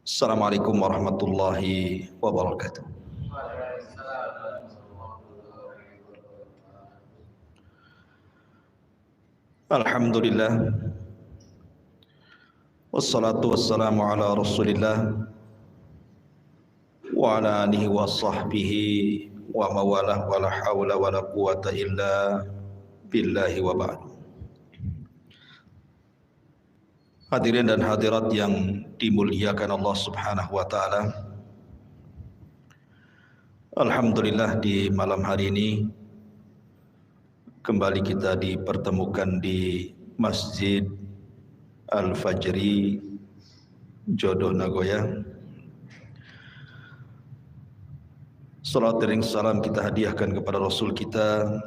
Assalamualaikum warahmatullahi wabarakatuh. Alhamdulillah. Wassalatu wassalamu ala Rasulillah wa ala alihi wa sahbihi wa mawalah wa la hawla wa la quwata illa billahi wa ba'du. Hadirin dan hadirat yang dimuliakan Allah Subhanahu wa taala. Alhamdulillah, di malam hari ini kembali kita dipertemukan di Masjid Al-Fajri Jodoh Nagoya. Salat dan salam kita hadiahkan kepada Rasul kita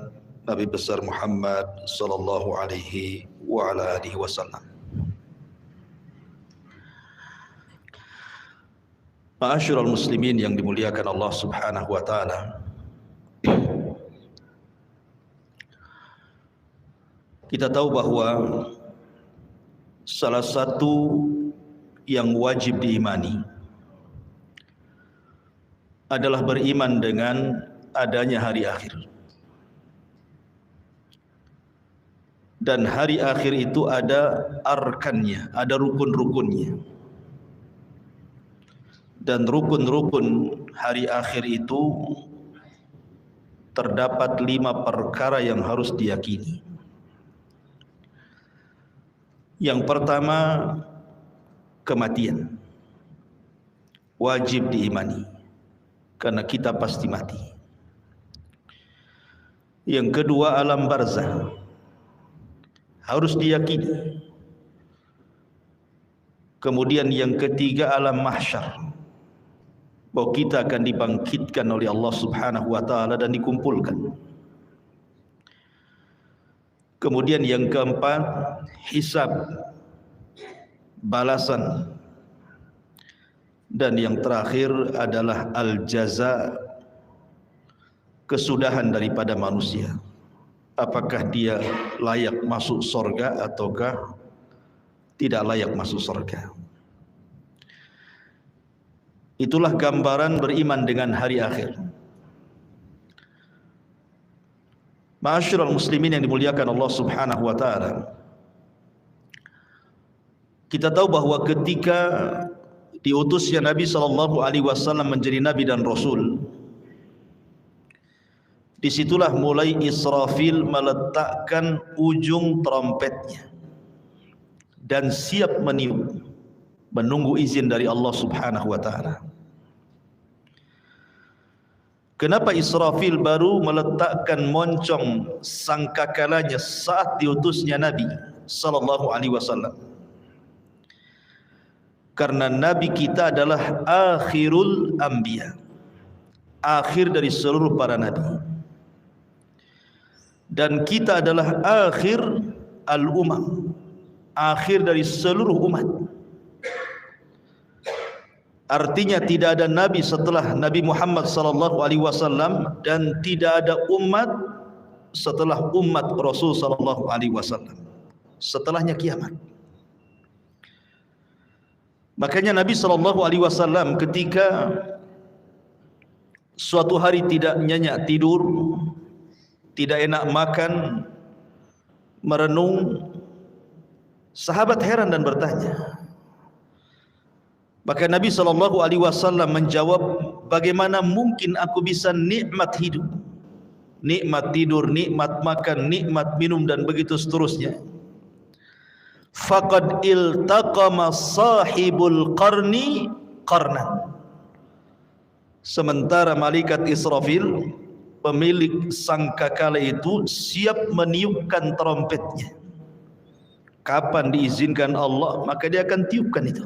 Nabi besar Muhammad sallallahu alaihi wa ala alihi wasallam. Ma'asyiral muslimin yang dimuliakan Allah Subhanahu wa taala. Kita tahu bahwa salah satu yang wajib diimani adalah beriman dengan adanya hari akhir. Dan hari akhir itu ada arkannya, ada rukun-rukunnya. Dan rukun-rukun hari akhir itu terdapat 5 perkara yang harus diyakini. Yang pertama, kematian. Wajib diimani, karena kita pasti mati. Yang kedua, alam barzah. Harus diyakini. Kemudian yang ketiga, alam mahsyar. Bahwa kita akan dibangkitkan oleh Allah Subhanahu wa taala dan dikumpulkan. Kemudian yang keempat, hisab, balasan. Dan yang terakhir adalah al-jaza, kesudahan daripada manusia. Apakah dia layak masuk surga ataukah tidak layak masuk surga. Itulah gambaran beriman dengan hari akhir. Ma'asyiral muslimin yang dimuliakan Allah Subhanahu wa taala. Kita tahu bahwa ketika diutusnya Nabi sallallahu alaihi wasallam menjadi nabi dan rasul, disitulah mulai Israfil meletakkan ujung trompetnya dan siap meniup, menunggu izin dari Allah Subhanahu wa taala. Kenapa Israfil baru meletakkan moncong sangkakalanya saat diutusnya Nabi sallallahu alaihi wasallam? Karena Nabi kita adalah akhirul anbiya, akhir dari seluruh para nabi. Dan kita adalah akhir al-umam, akhir dari seluruh umat. Artinya tidak ada nabi setelah Nabi Muhammad sallallahu alaihi wasallam dan tidak ada umat setelah umat Rasul sallallahu alaihi wasallam. Setelahnya kiamat. Makanya Nabi sallallahu alaihi wasallam ketika suatu hari tidak nyenyak tidur, tidak enak makan, merenung, sahabat heran dan bertanya. Maka Nabi sallallahu alaihi wasallam menjawab, bagaimana mungkin aku bisa nikmat hidup, nikmat tidur, nikmat makan, nikmat minum dan begitu seterusnya. Faqad iltaqama sahibul qarni qarnan. Sementara malaikat Israfil, pemilik sangkakala itu, siap meniupkan trompetnya. Kapan diizinkan Allah, maka dia akan tiupkan itu.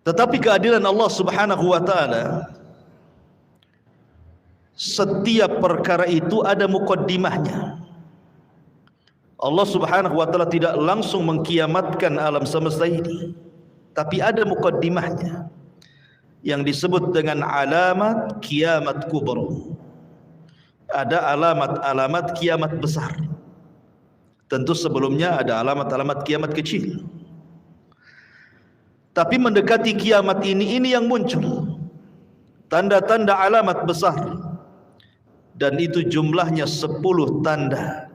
Tetapi keadilan Allah Subhanahu wa taala, setiap perkara itu ada muqaddimahnya. Allah Subhanahu wa taala tidak langsung mengkiamatkan alam semesta ini, tapi ada muqaddimahnya yang disebut dengan alamat kiamat kubra. Ada alamat-alamat kiamat besar. Tentu sebelumnya ada alamat-alamat kiamat kecil. Tapi mendekati kiamat ini yang muncul tanda-tanda alamat besar, dan itu jumlahnya 10 tanda.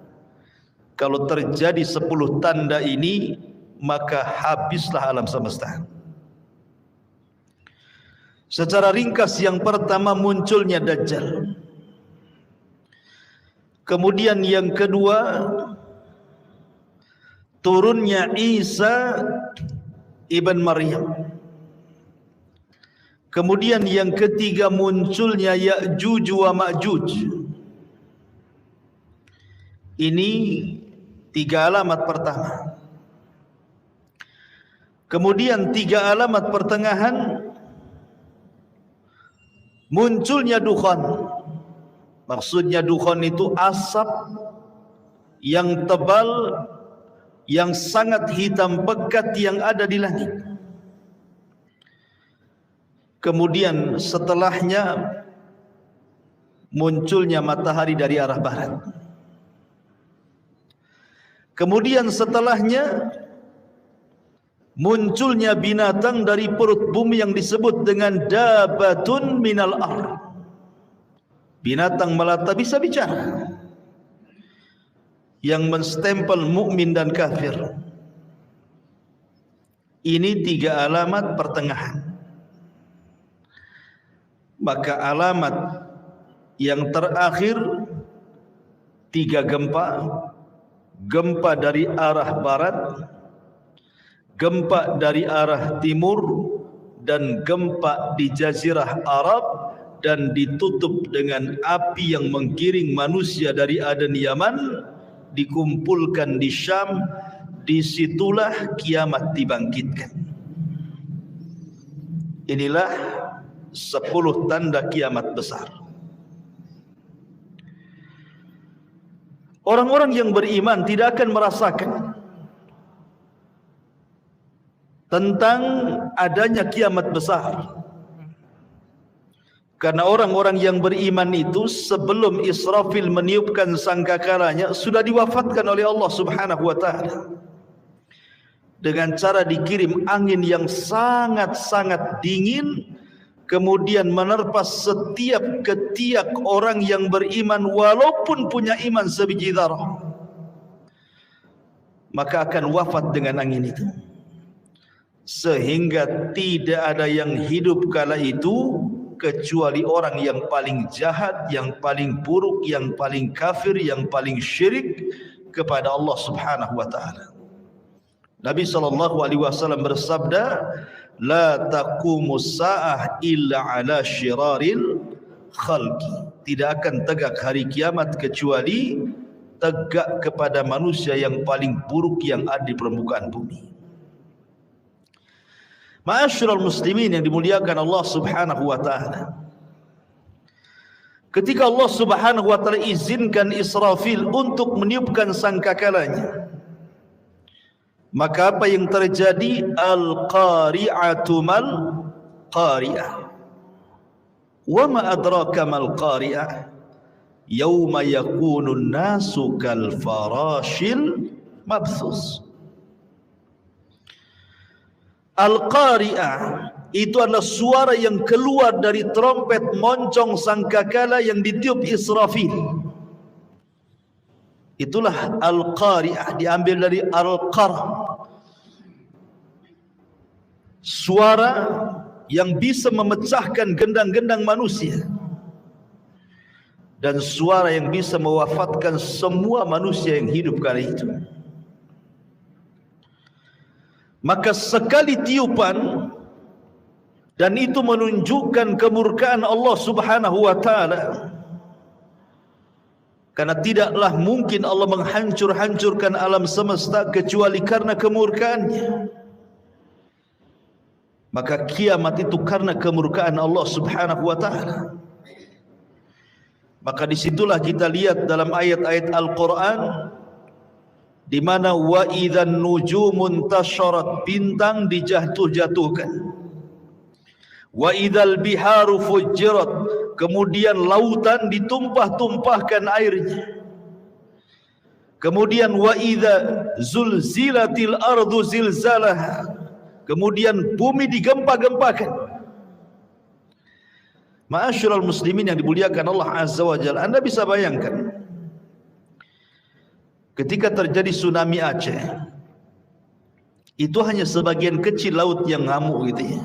Kalau terjadi 10 tanda ini, maka habislah alam semesta. Secara ringkas, yang pertama munculnya Dajjal. Kemudian yang kedua, turunnya Isa ibn Maryam. Kemudian yang ketiga, munculnya Ya'juj wa Ma'juj. Ini 3 alamat pertama. Kemudian 3 alamat pertengahan, munculnya dukhan. Maksudnya dukhan itu asap yang tebal, yang sangat hitam pekat yang ada di langit. Kemudian setelahnya munculnya matahari dari arah barat. Kemudian setelahnya munculnya binatang dari perut bumi yang disebut dengan dabatun minal ardh. Binatang melata bisa bicara, yang menstempel mukmin dan kafir. Ini 3 alamat pertengahan. Maka alamat yang terakhir 3 gempa. Gempa dari arah barat, gempa dari arah timur, dan gempa di Jazirah Arab, dan ditutup dengan api yang menggiring manusia dari Aden Yaman, dikumpulkan di Syam. Disitulah kiamat dibangkitkan. Inilah 10 tanda kiamat besar. Orang-orang yang beriman tidak akan merasakan tentang adanya kiamat besar, karena orang-orang yang beriman itu sebelum Israfil meniupkan sangkakalanya sudah diwafatkan oleh Allah Subhanahu wa taala dengan cara dikirim angin yang sangat-sangat dingin, kemudian menerpa setiap ketiak orang yang beriman walaupun punya iman sebiji zarah, maka akan wafat dengan angin itu. Sehingga tidak ada yang hidup kala itu kecuali orang yang paling jahat, yang paling buruk, yang paling kafir, yang paling syirik kepada Allah Subhanahu wa taala. Nabi SAW bersabda, la taqumus sa'ah illa ala syiraril khalqi. Tidak akan tegak hari kiamat kecuali tegak kepada manusia yang paling buruk yang ada di permukaan bumi. Ma'asyiral muslimin yang dimuliakan Allah Subhanahu wa taala, ketika Allah Subhanahu wa taala izinkan Israfil untuk meniupkan sangkakalanya, maka apa yang terjadi? Al-qari'atu mal qari'ah. Wa ma adraka mal qari'ah? Yauma yakunun nasu kal farashil mabthus. Al-qari'ah itu adalah suara yang keluar dari trompet moncong sangkakala yang ditiup Israfil. Itulah al-qari'ah, diambil dari al-qar, suara yang bisa memecahkan gendang-gendang manusia, dan suara yang bisa mewafatkan semua manusia yang hidup kali itu. Maka sekali tiupan, dan itu menunjukkan kemurkaan Allah Subhanahu wa taala, karena tidaklah mungkin Allah menghancur-hancurkan alam semesta kecuali karena kemurkaannya. Maka kiamat itu karena kemurkaan Allah Subhanahu wa taala. Maka disitulah kita lihat dalam ayat-ayat Al-Quran, di mana wa idzan nujumun tasharat, bintang dijatuh-jatuhkan, wa idzal biharu fujirat, kemudian lautan ditumpah-tumpahkan airnya, kemudian wa idza zulzilatil ardu zilzalaha, kemudian bumi digempa-gempakan. Ma'asyiral muslimin yang dimuliakan Allah Azza wa Jalla, Anda bisa bayangkan ketika terjadi tsunami Aceh, itu hanya sebagian kecil laut yang ngamuk gitu ya,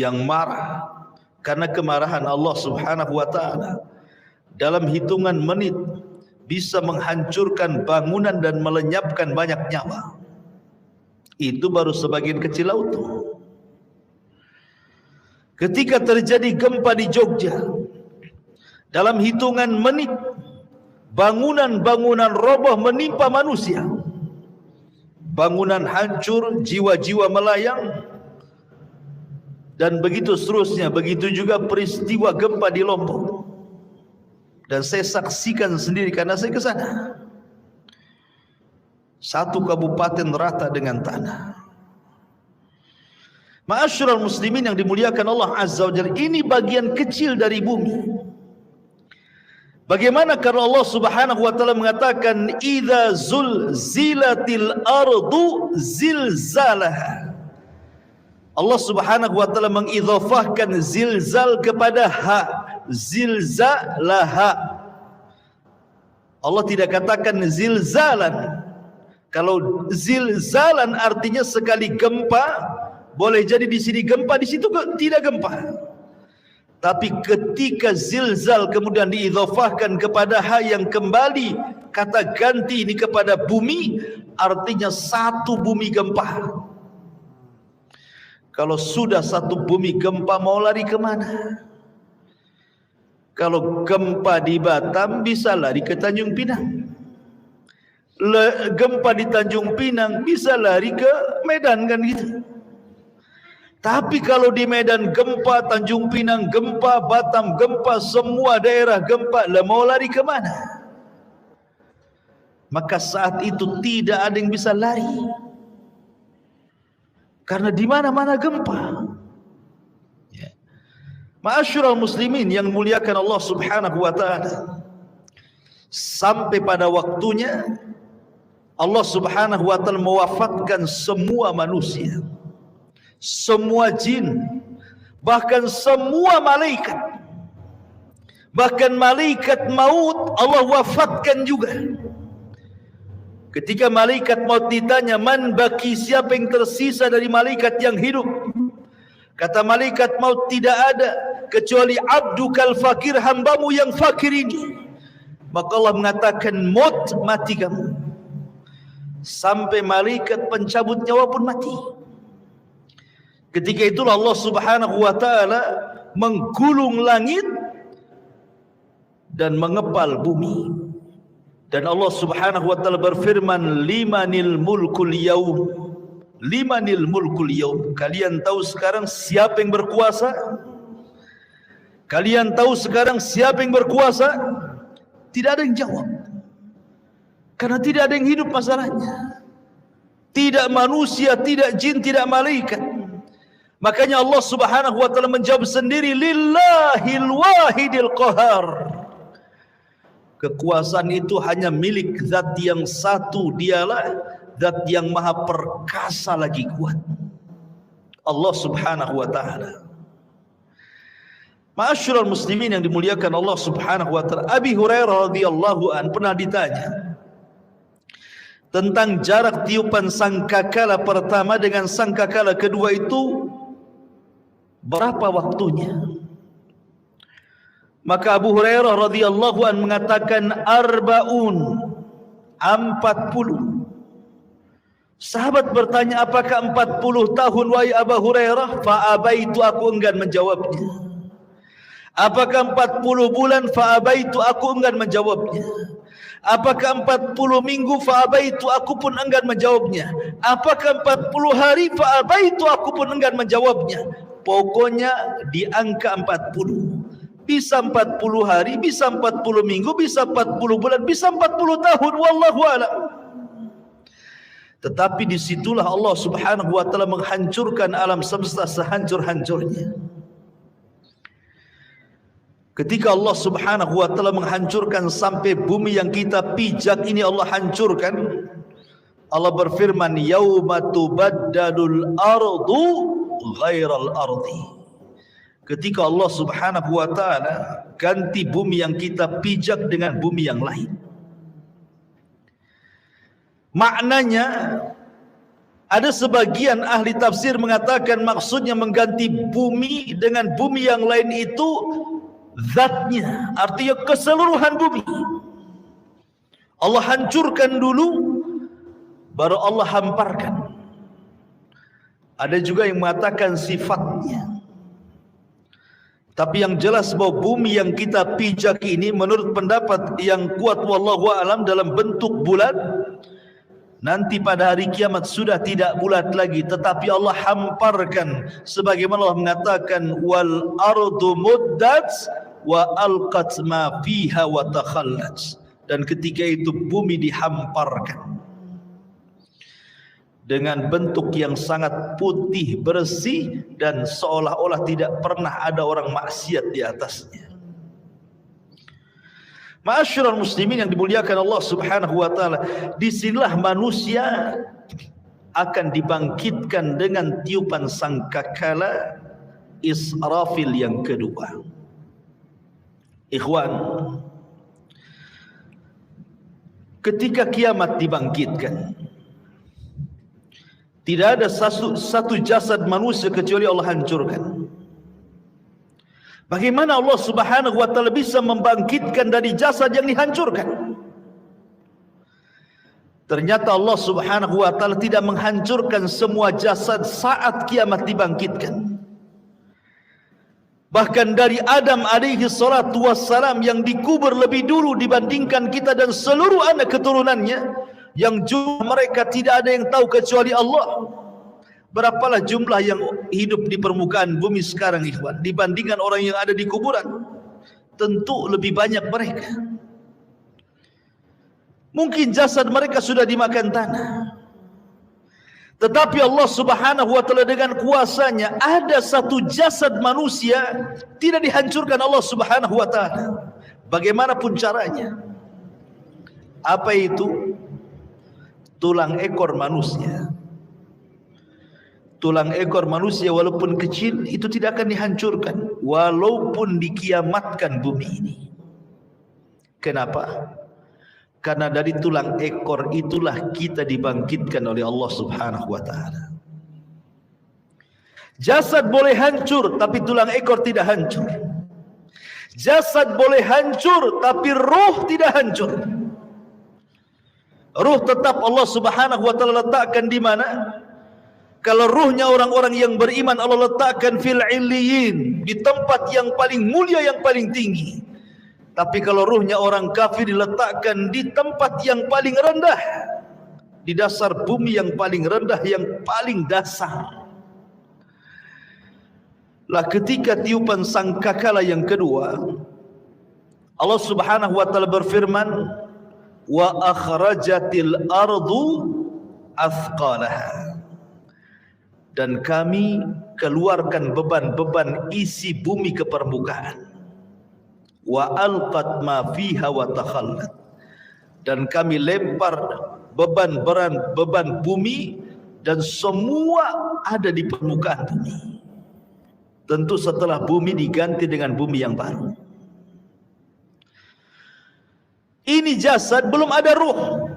yang marah karena kemarahan Allah Subhanahu wa taala. Dalam hitungan menit bisa menghancurkan bangunan dan melenyapkan banyak nyawa. Itu baru sebagian kecil laut. Ketika terjadi gempa di Jogja, dalam hitungan menit bangunan-bangunan roboh menimpa manusia. Bangunan hancur, jiwa-jiwa melayang, dan begitu seterusnya. Begitu juga peristiwa gempa di Lombok, dan saya saksikan sendiri karena saya ke sana. Satu kabupaten rata dengan tanah. Ma'asyiral muslimin yang dimuliakan Allah Azza wa Jalla, ini bagian kecil dari bumi. Bagaimana karena Allah Subhanahu wa taala mengatakan idza zulzilatil ardu zilzalaha. Allah Subhanahu wa taala mengidhafahkan zilzal kepada ha, zilzalaha. Allah tidak katakan zilzalan. Kalau zilzalan artinya sekali gempa, boleh jadi di sini gempa, di situ tidak gempa. Tapi ketika zilzal kemudian diidhafahkan kepada ha yang kembali kata ganti ini kepada bumi, artinya satu bumi gempa. Kalau sudah satu bumi gempa, mau lari kemana? Kalau gempa di Batam bisa lari ke Tanjung Pinang. Gempa di Tanjung Pinang bisa lari ke Medan, kan gitu. Tapi kalau di Medan gempa, Tanjung Pinang gempa, Batam gempa, semua daerah gempa, lah mau lari kemana? Maka saat itu tidak ada yang bisa lari, karena di mana-mana gempa. Ya. Ma'asyiral muslimin yang muliakan Allah Subhanahu wa taala, sampai pada waktunya Allah Subhanahu wa taala mewafatkan semua manusia, semua jin, bahkan semua malaikat. Bahkan malaikat maut Allah wafatkan juga. Ketika malaikat maut ditanya, man baki, siapa yang tersisa dari malaikat yang hidup? Kata malaikat maut, tidak ada kecuali abdukal fakir, hambamu yang fakir ini. Maka Allah mengatakan, maut, mati kamu. Sampai malaikat pencabut nyawa pun mati. Ketika itulah Allah Subhanahu wa taala menggulung langit dan mengepal bumi. Dan Allah Subhanahu wa taala berfirman, limanil mulkul yaum, limanil mulkul yaum. Kalian tahu sekarang siapa yang berkuasa? Kalian tahu sekarang siapa yang berkuasa? Tidak ada yang jawab, karena tidak ada yang hidup masalahnya. Tidak manusia, tidak jin, tidak malaikat. Makanya Allah Subhanahu wa taala menjawab sendiri, lillahil wahidil qahar. Kekuasaan itu hanya milik zat yang satu, dialah zat yang maha perkasa lagi kuat, Allah Subhanahu wa taala. Ma'asyiral muslimin yang dimuliakan Allah Subhanahu wa taala, Abi Hurairah radhiyallahu an pernah ditanya tentang jarak tiupan sangkakala pertama dengan sangkakala kedua itu berapa waktunya. Maka Abu Hurairah radhiyallahu an mengatakan 40. Sahabat bertanya, apakah 40 tahun wahai Abu Hurairah? Fa abaitu, aku enggan menjawabnya. Apakah 40 bulan? Fa abaitu, aku enggan menjawabnya. Apakah 40 minggu? Fa abaitu, aku pun enggan menjawabnya. Apakah 40 hari? Fa abaitu, aku pun enggan menjawabnya. Pokoknya di angka 40. Bisa 40 hari, bisa 40 minggu, bisa 40 bulan, bisa 40 tahun, wallahu a'lam. Tetapi disitulah Allah Subhanahu wa taala menghancurkan alam semesta sehancur-hancurnya. Ketika Allah Subhanahu wa taala menghancurkan sampai bumi yang kita pijak ini Allah hancurkan, Allah berfirman, yauma tubaddalul ardu ghairal ardi. Ketika Allah Subhanahu wa taala ganti bumi yang kita pijak dengan bumi yang lain. Maknanya, ada sebagian ahli tafsir mengatakan maksudnya mengganti bumi dengan bumi yang lain itu zatnya, artinya keseluruhan bumi. Allah hancurkan dulu, baru Allah hamparkan. Ada juga yang mengatakan sifatnya. Tapi yang jelas bahwa bumi yang kita pijak ini menurut pendapat yang kuat wallahu alam dalam bentuk bulat, nanti pada hari kiamat sudah tidak bulat lagi, tetapi Allah hamparkan sebagaimana Allah mengatakan wal ardu muddat wa alqat ma fiha wa takhallat. Dan ketika itu bumi dihamparkan dengan bentuk yang sangat putih bersih dan seolah-olah tidak pernah ada orang maksiat di atasnya. Ma'asyiral muslimin yang dimuliakan Allah Subhanahu wa taala, disinilah manusia akan dibangkitkan dengan tiupan sangkakala Israfil yang kedua. Ikhwan, ketika kiamat dibangkitkan, tidak ada satu jasad manusia kecuali Allah hancurkan. Bagaimana Allah Subhanahu wa taala bisa membangkitkan dari jasad yang dihancurkan? Ternyata Allah Subhanahu wa taala tidak menghancurkan semua jasad saat kiamat dibangkitkan. Bahkan dari Adam alaihi salatu wassalam yang dikubur lebih dulu dibandingkan kita dan seluruh anak keturunannya, yang jumlah mereka tidak ada yang tahu kecuali Allah. Berapalah jumlah yang hidup di permukaan bumi sekarang, ikhwan, dibandingkan orang yang ada di kuburan? Tentu lebih banyak mereka. Mungkin jasad mereka sudah dimakan tanah, tetapi Allah Subhanahu wa taala dengan kuasanya ada satu jasad manusia tidak dihancurkan Allah Subhanahu wa taala. Bagaimanapun caranya. Apa itu? Tulang ekor manusia. Tulang ekor manusia walaupun kecil itu tidak akan dihancurkan walaupun dikiamatkan bumi ini. Kenapa? Karena dari tulang ekor itulah kita dibangkitkan oleh Allah Subhanahu wa taala. Jasad boleh hancur tapi tulang ekor tidak hancur. Jasad boleh hancur tapi ruh tidak hancur. Ruh tetap Allah Subhanahu wa taala letakkan di mana? Kalau ruhnya orang-orang yang beriman Allah letakkan fil illiyin, di tempat yang paling mulia, yang paling tinggi. Tapi kalau ruhnya orang kafir diletakkan di tempat yang paling rendah, di dasar bumi yang paling rendah, yang paling dasar. Lah ketika tiupan sangkakala yang kedua, Allah Subhanahu wa taala berfirman, wa akhrajatil ardu athqalaha. Dan kami keluarkan beban-beban isi bumi ke permukaan. Wa alqat ma fiha wa takhallat. Dan kami lempar beban bumi dan semua ada di permukaan bumi. Tentu setelah bumi diganti dengan bumi yang baru. Ini jasad, belum ada ruh.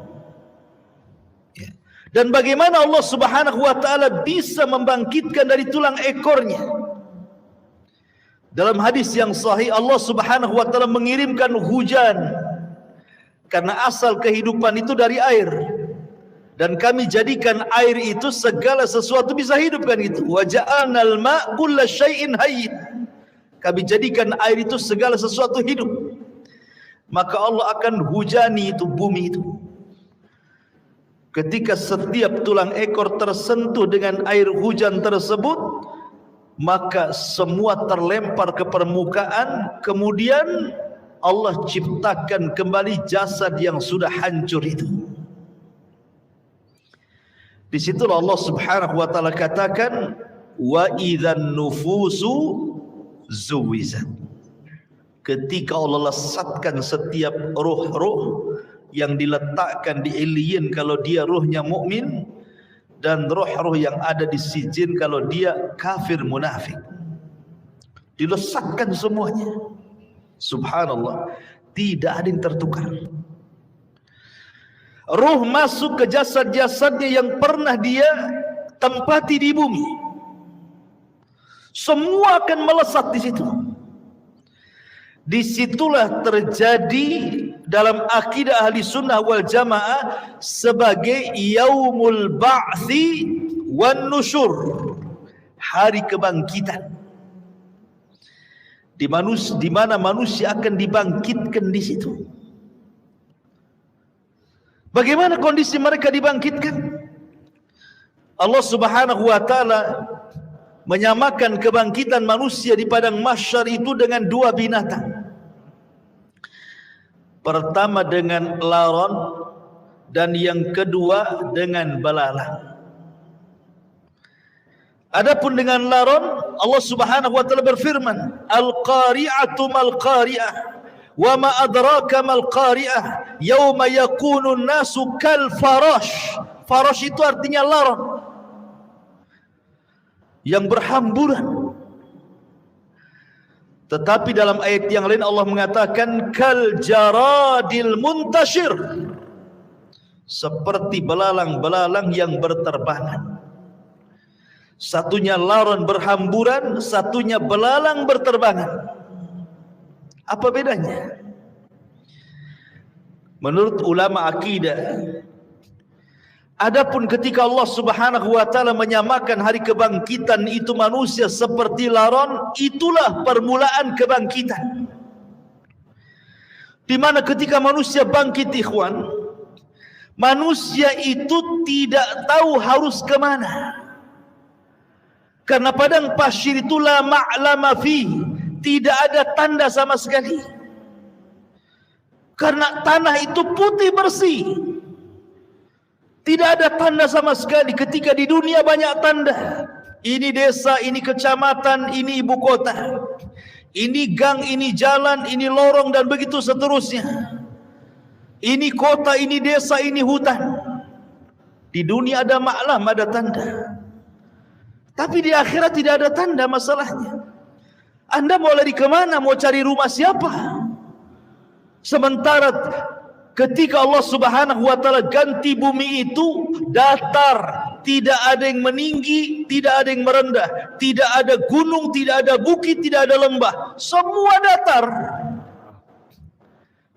Dan bagaimana Allah Subhanahu wa taala bisa membangkitkan dari tulang ekornya? Dalam hadis yang sahih Allah Subhanahu wa taala mengirimkan hujan. Karena asal kehidupan itu dari air. Dan kami jadikan air itu segala sesuatu bisa hidup, kan itu. Wa ja'alnal ma' kulla syai'in hayyin. Kami jadikan air itu segala sesuatu hidup. Maka Allah akan hujani itu bumi itu. Ketika setiap tulang ekor tersentuh dengan air hujan tersebut, maka semua terlempar ke permukaan. Kemudian Allah ciptakan kembali jasad yang sudah hancur itu. Di situlah Allah Subhanahu wa taala katakan, wa idzan nufusu zuwizat. Ketika Allah lesatkan setiap ruh-ruh yang diletakkan di Iliyin kalau dia ruhnya mukmin, dan roh-roh yang ada di Sijin kalau dia kafir munafik. Dilesatkan semuanya. Subhanallah, tidak ada yang tertukar. Ruh masuk ke jasad-jasadnya yang pernah dia tempati di bumi, semua akan melesat di situ. Disitulah terjadi dalam akidah ahli sunnah wal jamaah sebagai yaumul ba'thi wan nusyur, hari kebangkitan, di mana manusia akan dibangkitkan di situ. Bagaimana kondisi mereka dibangkitkan? Allah Subhanahu wa taala menyamakan kebangkitan manusia di padang mahsyar itu dengan dua binatang. Pertama dengan laron, dan yang kedua dengan belalang. Adapun dengan laron, Allah Subhanahu wa taala berfirman, Al-qari'atu mal-qari'ah, wa ma adraka mal-qari'ah, yauma yakunu an-nasu kal farash. Farash itu artinya laron yang berhamburan. Tetapi dalam ayat yang lain Allah mengatakan kal jaradil muntashir, seperti belalang-belalang yang berterbangan. Satunya laron berhamburan, satunya belalang berterbangan. Apa bedanya? Menurut ulama akidah, adapun ketika Allah Subhanahu wa taala menyamakan hari kebangkitan itu manusia seperti laron, itulah permulaan kebangkitan. Di mana ketika manusia bangkit, ikhwan, manusia itu tidak tahu harus kemana. Karena padang pasir itu la ma'lama fi, tidak ada tanda sama sekali. Karena tanah itu putih bersih, tidak ada tanda sama sekali. Ketika di dunia banyak tanda, ini desa, ini kecamatan, ini ibu kota, ini gang, ini jalan, ini lorong, dan begitu seterusnya. Ini kota, ini desa, ini hutan. Di dunia ada maklam, ada tanda. Tapi di akhirat tidak ada tanda masalahnya. Anda mau lari kemana? Mau cari rumah siapa? Sementara ketika Allah Subhanahu wa taala ganti bumi itu datar, tidak ada yang meninggi, tidak ada yang merendah, tidak ada gunung, tidak ada bukit, tidak ada lembah, semua datar.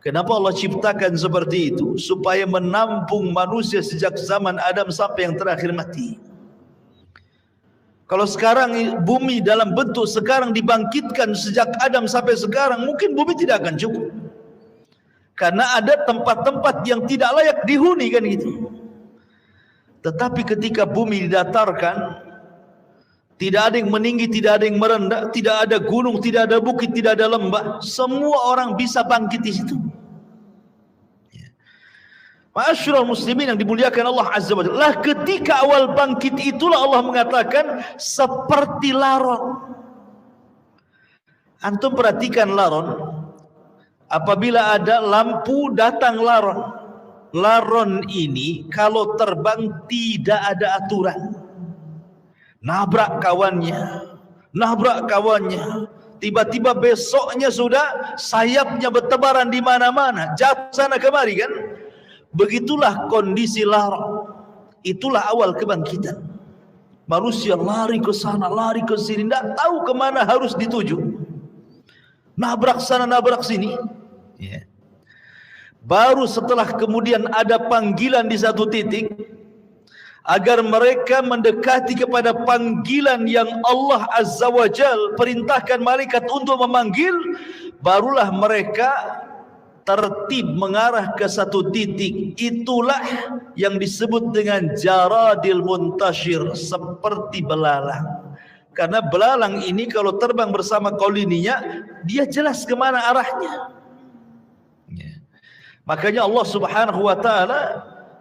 Kenapa Allah ciptakan seperti itu? Supaya menampung manusia sejak zaman Adam sampai yang terakhir mati. Kalau sekarang bumi dalam bentuk sekarang dibangkitkan sejak Adam sampai sekarang, mungkin bumi tidak akan cukup. Karena ada tempat-tempat yang tidak layak dihuni, kan gitu. Tetapi ketika bumi didatarkan, tidak ada yang meninggi, tidak ada yang merendah, tidak ada gunung, tidak ada bukit, tidak ada lembah, semua orang bisa bangkit di situ. Ma'asyiral muslimin yang dimuliakan Allah Azza wa Jalla, ketika awal bangkit itulah Allah mengatakan seperti laron. Antum perhatikan laron, apabila ada lampu datang laron. Laron ini kalau terbang tidak ada aturan. Nabrak kawannya, tiba-tiba besoknya sudah sayapnya bertebaran di mana-mana, jatuh sana kemari, kan? Begitulah kondisi laron. Itulah awal kebangkitan. Manusia lari ke sana, lari ke sini, tidak tahu kemana harus dituju. Nabrak sana, nabrak sini. Baru setelah kemudian ada panggilan di satu titik, agar mereka mendekati kepada panggilan yang Allah Azza wa Jal perintahkan malaikat untuk memanggil, barulah mereka tertib mengarah ke satu titik. Itulah yang disebut dengan jaradil muntashir, seperti belalang. Karena belalang ini kalau terbang bersama koloninya, dia jelas kemana arahnya. Makanya Allah Subhanahu wa taala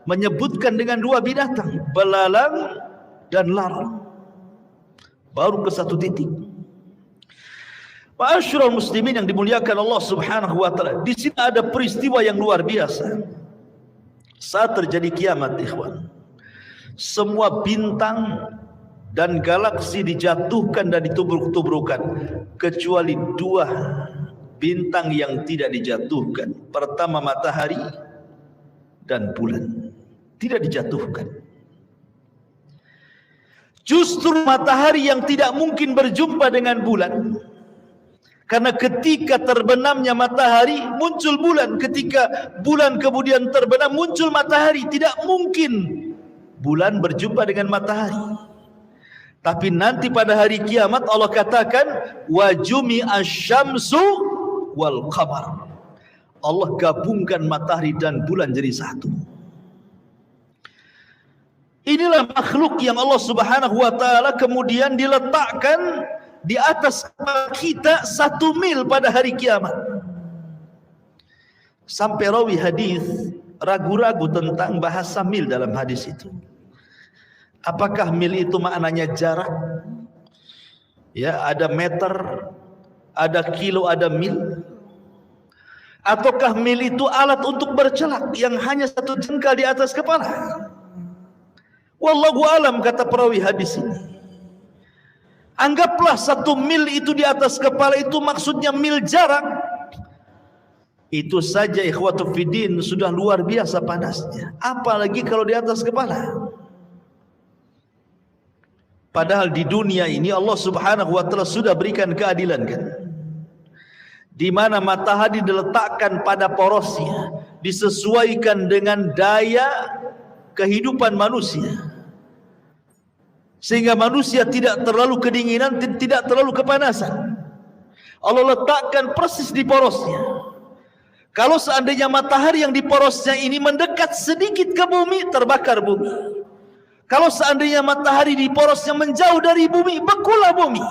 menyebutkan dengan dua binatang, belalang dan laron. Baru ke satu titik. Ma'asyiral muslimin yang dimuliakan Allah Subhanahu wa taala, di sini ada peristiwa yang luar biasa. Saat terjadi kiamat, ikhwan, semua bintang dan galaksi dijatuhkan dan ditubruk-tubrukan, kecuali dua bintang yang tidak dijatuhkan. Pertama matahari dan bulan tidak dijatuhkan. Justru matahari yang tidak mungkin berjumpa dengan bulan, karena ketika terbenamnya matahari muncul bulan, ketika bulan kemudian terbenam muncul matahari. Tidak mungkin bulan berjumpa dengan matahari. Tapi nanti pada hari kiamat Allah katakan wa jumi'asy syamsu wal qamar. Allah gabungkan matahari dan bulan jadi satu. Inilah makhluk yang Allah Subhanahu wa taala kemudian diletakkan di atas kita 1 mil pada hari kiamat. Sampai rawi hadis ragu-ragu tentang bahasa mil dalam hadis itu. Apakah mil itu maknanya jarak? Ya, ada meter, ada kilo, ada mil. Ataukah mil itu alat untuk bercelak yang hanya 1 jengkal di atas kepala? Wallahu alam, kata perawi hadis ini. Anggaplah 1 mil itu di atas kepala itu maksudnya mil jarak. Itu saja ikhwatu fiddin sudah luar biasa panasnya. Apalagi kalau di atas kepala. Padahal di dunia ini Allah Subhanahu wa taala sudah berikan keadilan, kan? Di mana matahari diletakkan pada porosnya, disesuaikan dengan daya kehidupan manusia, sehingga manusia tidak terlalu kedinginan, tidak terlalu kepanasan. Allah letakkan persis di porosnya. Kalau seandainya matahari yang di porosnya ini mendekat sedikit ke bumi, terbakar bumi. Kalau seandainya matahari di porosnya menjauh dari bumi, bekulah bumi.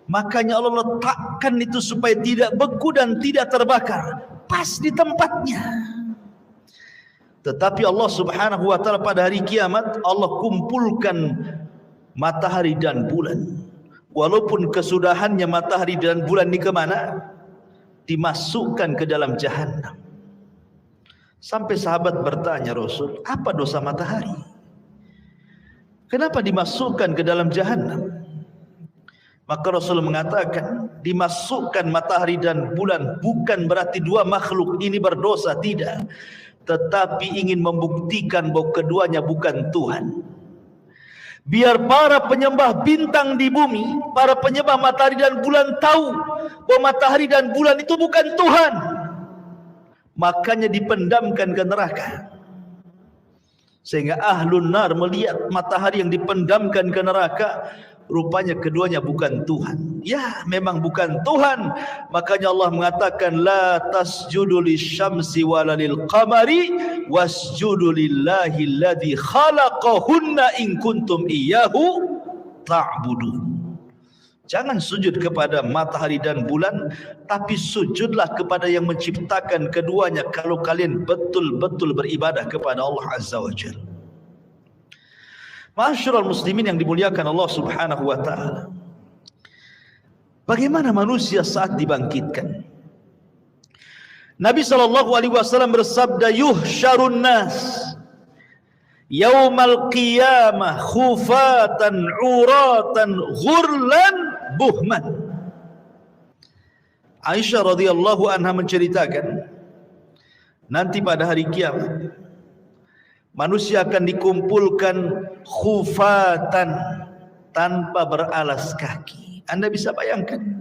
Makanya Allah letakkan itu supaya tidak beku dan tidak terbakar, pas di tempatnya. Tetapi Allah Subhanahu wa taala pada hari kiamat Allah kumpulkan matahari dan bulan. Walaupun kesudahannya matahari dan bulan ini kemana? Dimasukkan ke dalam jahannam. Sampai sahabat bertanya, Rasul, apa dosa matahari? Kenapa dimasukkan ke dalam jahannam? Maka Rasul mengatakan, dimasukkan matahari dan bulan bukan berarti dua makhluk ini berdosa, tidak. Tetapi ingin membuktikan bahwa keduanya bukan Tuhan. Biar para penyembah bintang di bumi, para penyembah matahari dan bulan tahu bahwa matahari dan bulan itu bukan Tuhan. Makanya dipendamkan ke neraka. Sehingga ahlun nar melihat matahari yang dipendamkan ke neraka, rupanya keduanya bukan Tuhan. Ya, memang bukan Tuhan. Makanya Allah mengatakan la tasjudu lisyamsi wala lilqamari wasjudu lillahi alladzi khalaqahunna in kuntum iyyahu ta'budun. Jangan sujud kepada matahari dan bulan, tapi sujudlah kepada yang menciptakan keduanya kalau kalian betul-betul beribadah kepada Allah Azza wa Jalla. Ma'asyiral muslimin yang dimuliakan Allah Subhanahu wa taala. Bagaimana manusia saat dibangkitkan? Nabi sallallahu alaihi wasallam bersabda, yuhsyarun nas yaumal qiyamah khufatan uratan ghurlan buhman. Aisyah radhiyallahu anha menceritakan, nanti pada hari kiamat manusia akan dikumpulkan khufatan, tanpa beralas kaki. Anda bisa bayangkan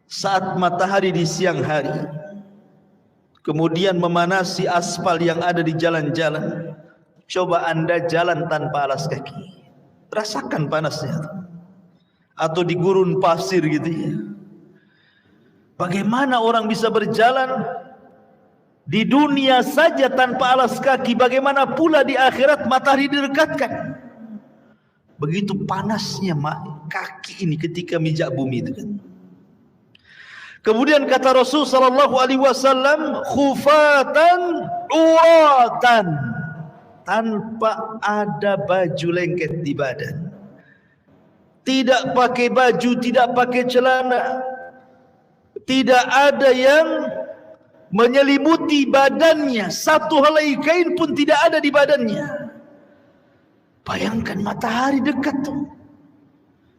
saat matahari di siang hari kemudian memanasi aspal yang ada di jalan-jalan. Coba Anda jalan tanpa alas kaki, rasakan panasnya. Atau di gurun pasir gitu ya. Bagaimana orang bisa berjalan di dunia saja tanpa alas kaki, bagaimana pula di akhirat matahari direkatkan. Begitu panasnya kaki ini ketika mijak bumi itu kan. Kemudian kata Rasul sallallahu alaihi wasallam, khufatan uratan, tanpa ada baju lengket di badan. Tidak pakai baju, tidak pakai celana. Tidak ada yang menyelimuti badannya, satu helai kain pun tidak ada di badannya. Bayangkan matahari dekat tuh.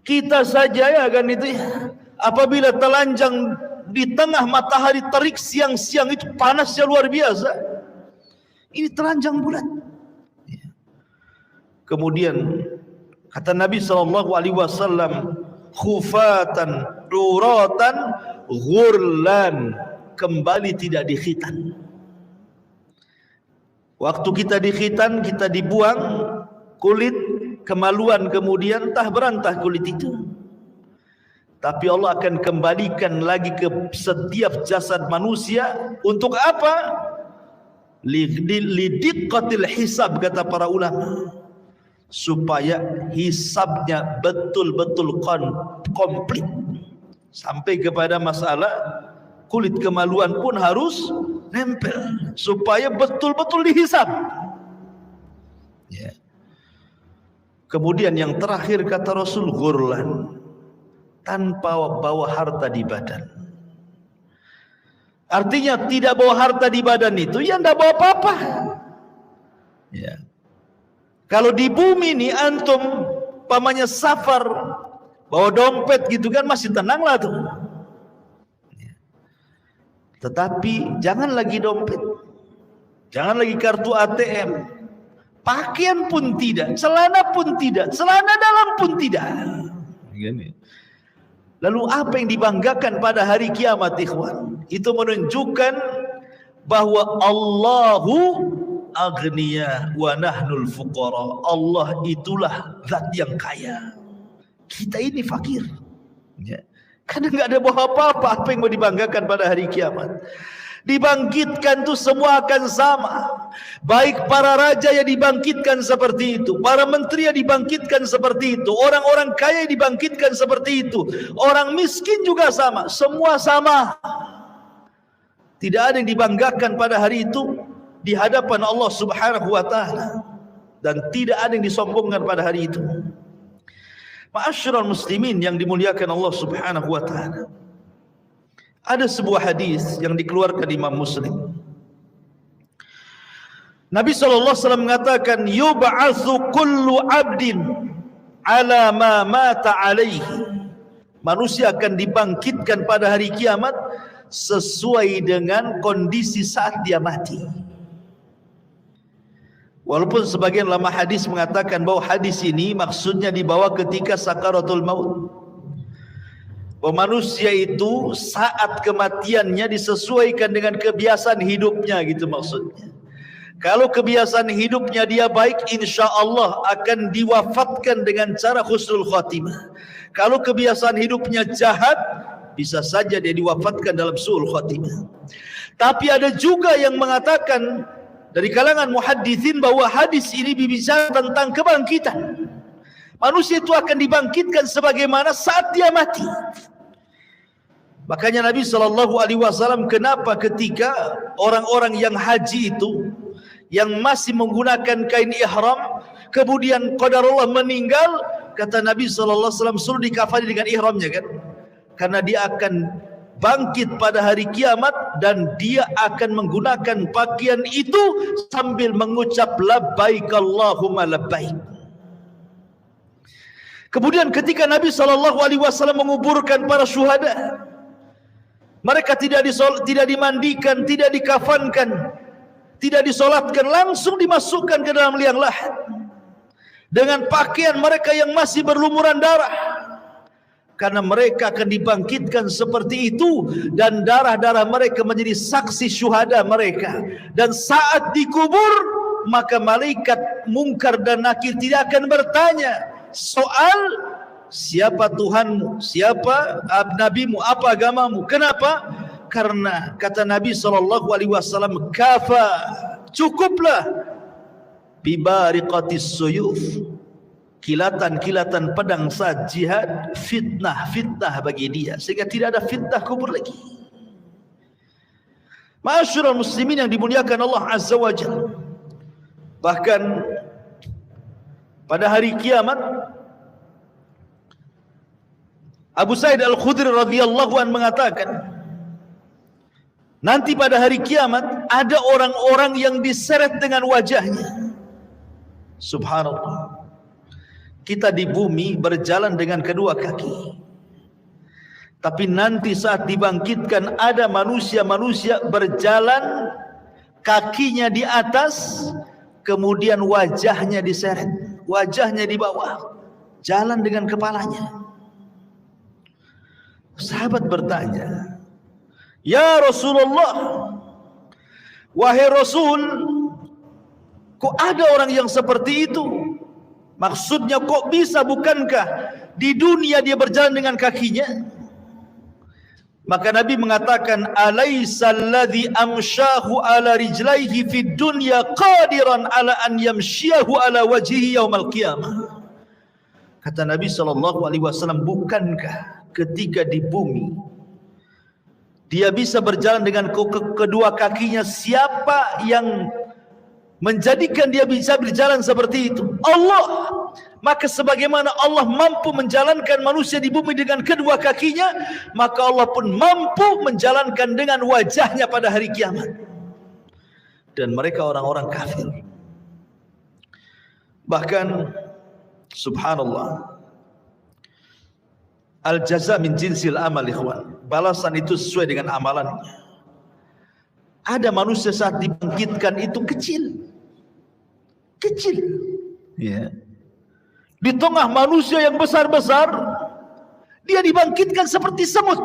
Kita saja ya kan itu ya, apabila telanjang di tengah matahari terik siang-siang itu panasnya luar biasa. Ini telanjang bulat. Kemudian kata Nabi SAW, khufatan, uratan, ghurlan, kembali tidak dikhitan. Waktu kita dikhitan, kita dibuang kulit, kemaluan, kemudian entah berantah kulit itu. Tapi Allah akan kembalikan lagi ke setiap jasad manusia. Untuk apa? Lidiqqatil hisab, kata para ulama, supaya hisabnya betul-betul komplit. Sampai kepada masalah kulit kemaluan pun harus nempel, supaya betul-betul dihisab. Ya. Kemudian yang terakhir kata Rasul, ghurlan, tanpa bawa harta di badan. Artinya tidak bawa harta di badan itu ya tidak bawa apa-apa. Ya. Kalau di bumi ini antum pamannya safar bawa dompet gitu kan masih tenanglah tuh. Ya. Tetapi jangan lagi dompet, jangan lagi kartu ATM, pakaian pun tidak, celana pun tidak, celana dalam pun tidak. Gini. Lalu apa yang dibanggakan pada hari kiamat, ikhwan? Itu menunjukkan bahwa Allahu aghniya wa nahnul fuqara. Allah itulah zat yang kaya, kita ini fakir. Ya. Karena nggak ada bawa apa-apa. Apa yang mau dibanggakan pada hari kiamat? Dibangkitkan itu semua akan sama. Baik para raja yang dibangkitkan seperti itu, para menteri yang dibangkitkan seperti itu, orang-orang kaya yang dibangkitkan seperti itu, orang miskin juga sama, semua sama. Tidak ada yang dibanggakan pada hari itu di hadapan Allah Subhanahu wa taala, dan tidak ada yang disombongkan pada hari itu. Ma'asyiral muslimin yang dimuliakan Allah Subhanahu wa taala. Ada sebuah hadis yang dikeluarkan Imam Muslim. Nabi SAW mengatakan, yub'atsu kullu 'abdin 'ala ma mata 'alaihi. Manusia akan dibangkitkan pada hari kiamat sesuai dengan kondisi saat dia mati. Walaupun sebagian ulama hadis mengatakan bahwa hadis ini maksudnya dibawa ketika sakaratul maut. Manusia itu saat kematiannya disesuaikan dengan kebiasaan hidupnya, gitu maksudnya. Kalau kebiasaan hidupnya dia baik, insya Allah akan diwafatkan dengan cara husnul khatimah. Kalau kebiasaan hidupnya jahat, bisa saja dia diwafatkan dalam su'ul khatimah. Tapi ada juga yang mengatakan dari kalangan muhadditsin bahwa hadis ini berbicara tentang kebangkitan. Manusia itu akan dibangkitkan sebagaimana saat dia mati. Makanya Nabi SAW, kenapa ketika orang-orang yang haji itu, yang masih menggunakan kain ihram, kemudian qadarullah meninggal, kata Nabi SAW, suruh dikafani dengan ihramnya kan? Karena dia akan bangkit pada hari kiamat dan dia akan menggunakan pakaian itu sambil mengucap labbaik Allahumma labbaik. Kemudian ketika Nabi SAW menguburkan para syuhada, mereka tidak dimandikan, tidak dikafankan, tidak disolatkan, langsung dimasukkan ke dalam liang lahat dengan pakaian mereka yang masih berlumuran darah. Karena mereka akan dibangkitkan seperti itu, dan darah-darah mereka menjadi saksi syuhada mereka. Dan saat dikubur, maka malaikat mungkar dan nakir tidak akan bertanya soal siapa Tuhanmu, siapa nabimu, apa agamamu. Kenapa? Karena kata Nabi SAW, kafa, cukuplah bibariqatis suyuf, kilatan-kilatan pedang saat jihad, fitnah bagi dia, sehingga tidak ada fitnah kubur lagi. Ma'asyiral muslimin yang dimuliakan Allah Azza wa Jalla. Bahkan pada hari kiamat, Abu Sa'id Al-Khudri radhiyallahu anhu mengatakan, Nanti pada hari kiamat ada orang-orang yang diseret dengan wajahnya. Subhanallah. Kita di bumi berjalan dengan kedua kaki. Tapi nanti saat dibangkitkan ada manusia-manusia berjalan kakinya di atas, kemudian wajahnya diseret, wajahnya di bawah, jalan dengan kepalanya. Sahabat bertanya, "Ya Rasulullah, wahai Rasul, kok ada orang yang seperti itu? Maksudnya kok bisa, bukankah di dunia dia berjalan dengan kakinya?" Maka Nabi mengatakan, "Alaysa alladhi amshahu ala rijlaihi fid dunya qadiran ala an yamshiyahu ala wajhihi yaumal qiyamah." Kata Nabi SAW, bukankah ketika di bumi dia bisa berjalan dengan kedua kakinya, siapa yang menjadikan dia bisa berjalan seperti itu? Allah. Maka sebagaimana Allah mampu menjalankan manusia di bumi dengan kedua kakinya, maka Allah pun mampu menjalankan dengan wajahnya pada hari kiamat. Dan mereka orang-orang kafir. Bahkan subhanallah, al-jaza min jinsil amal, ikhwan. Balasan itu sesuai dengan amalannya. Ada manusia saat dibangkitkan itu kecil. Kecil. Ya. Di tengah manusia yang besar-besar, dia dibangkitkan seperti semut.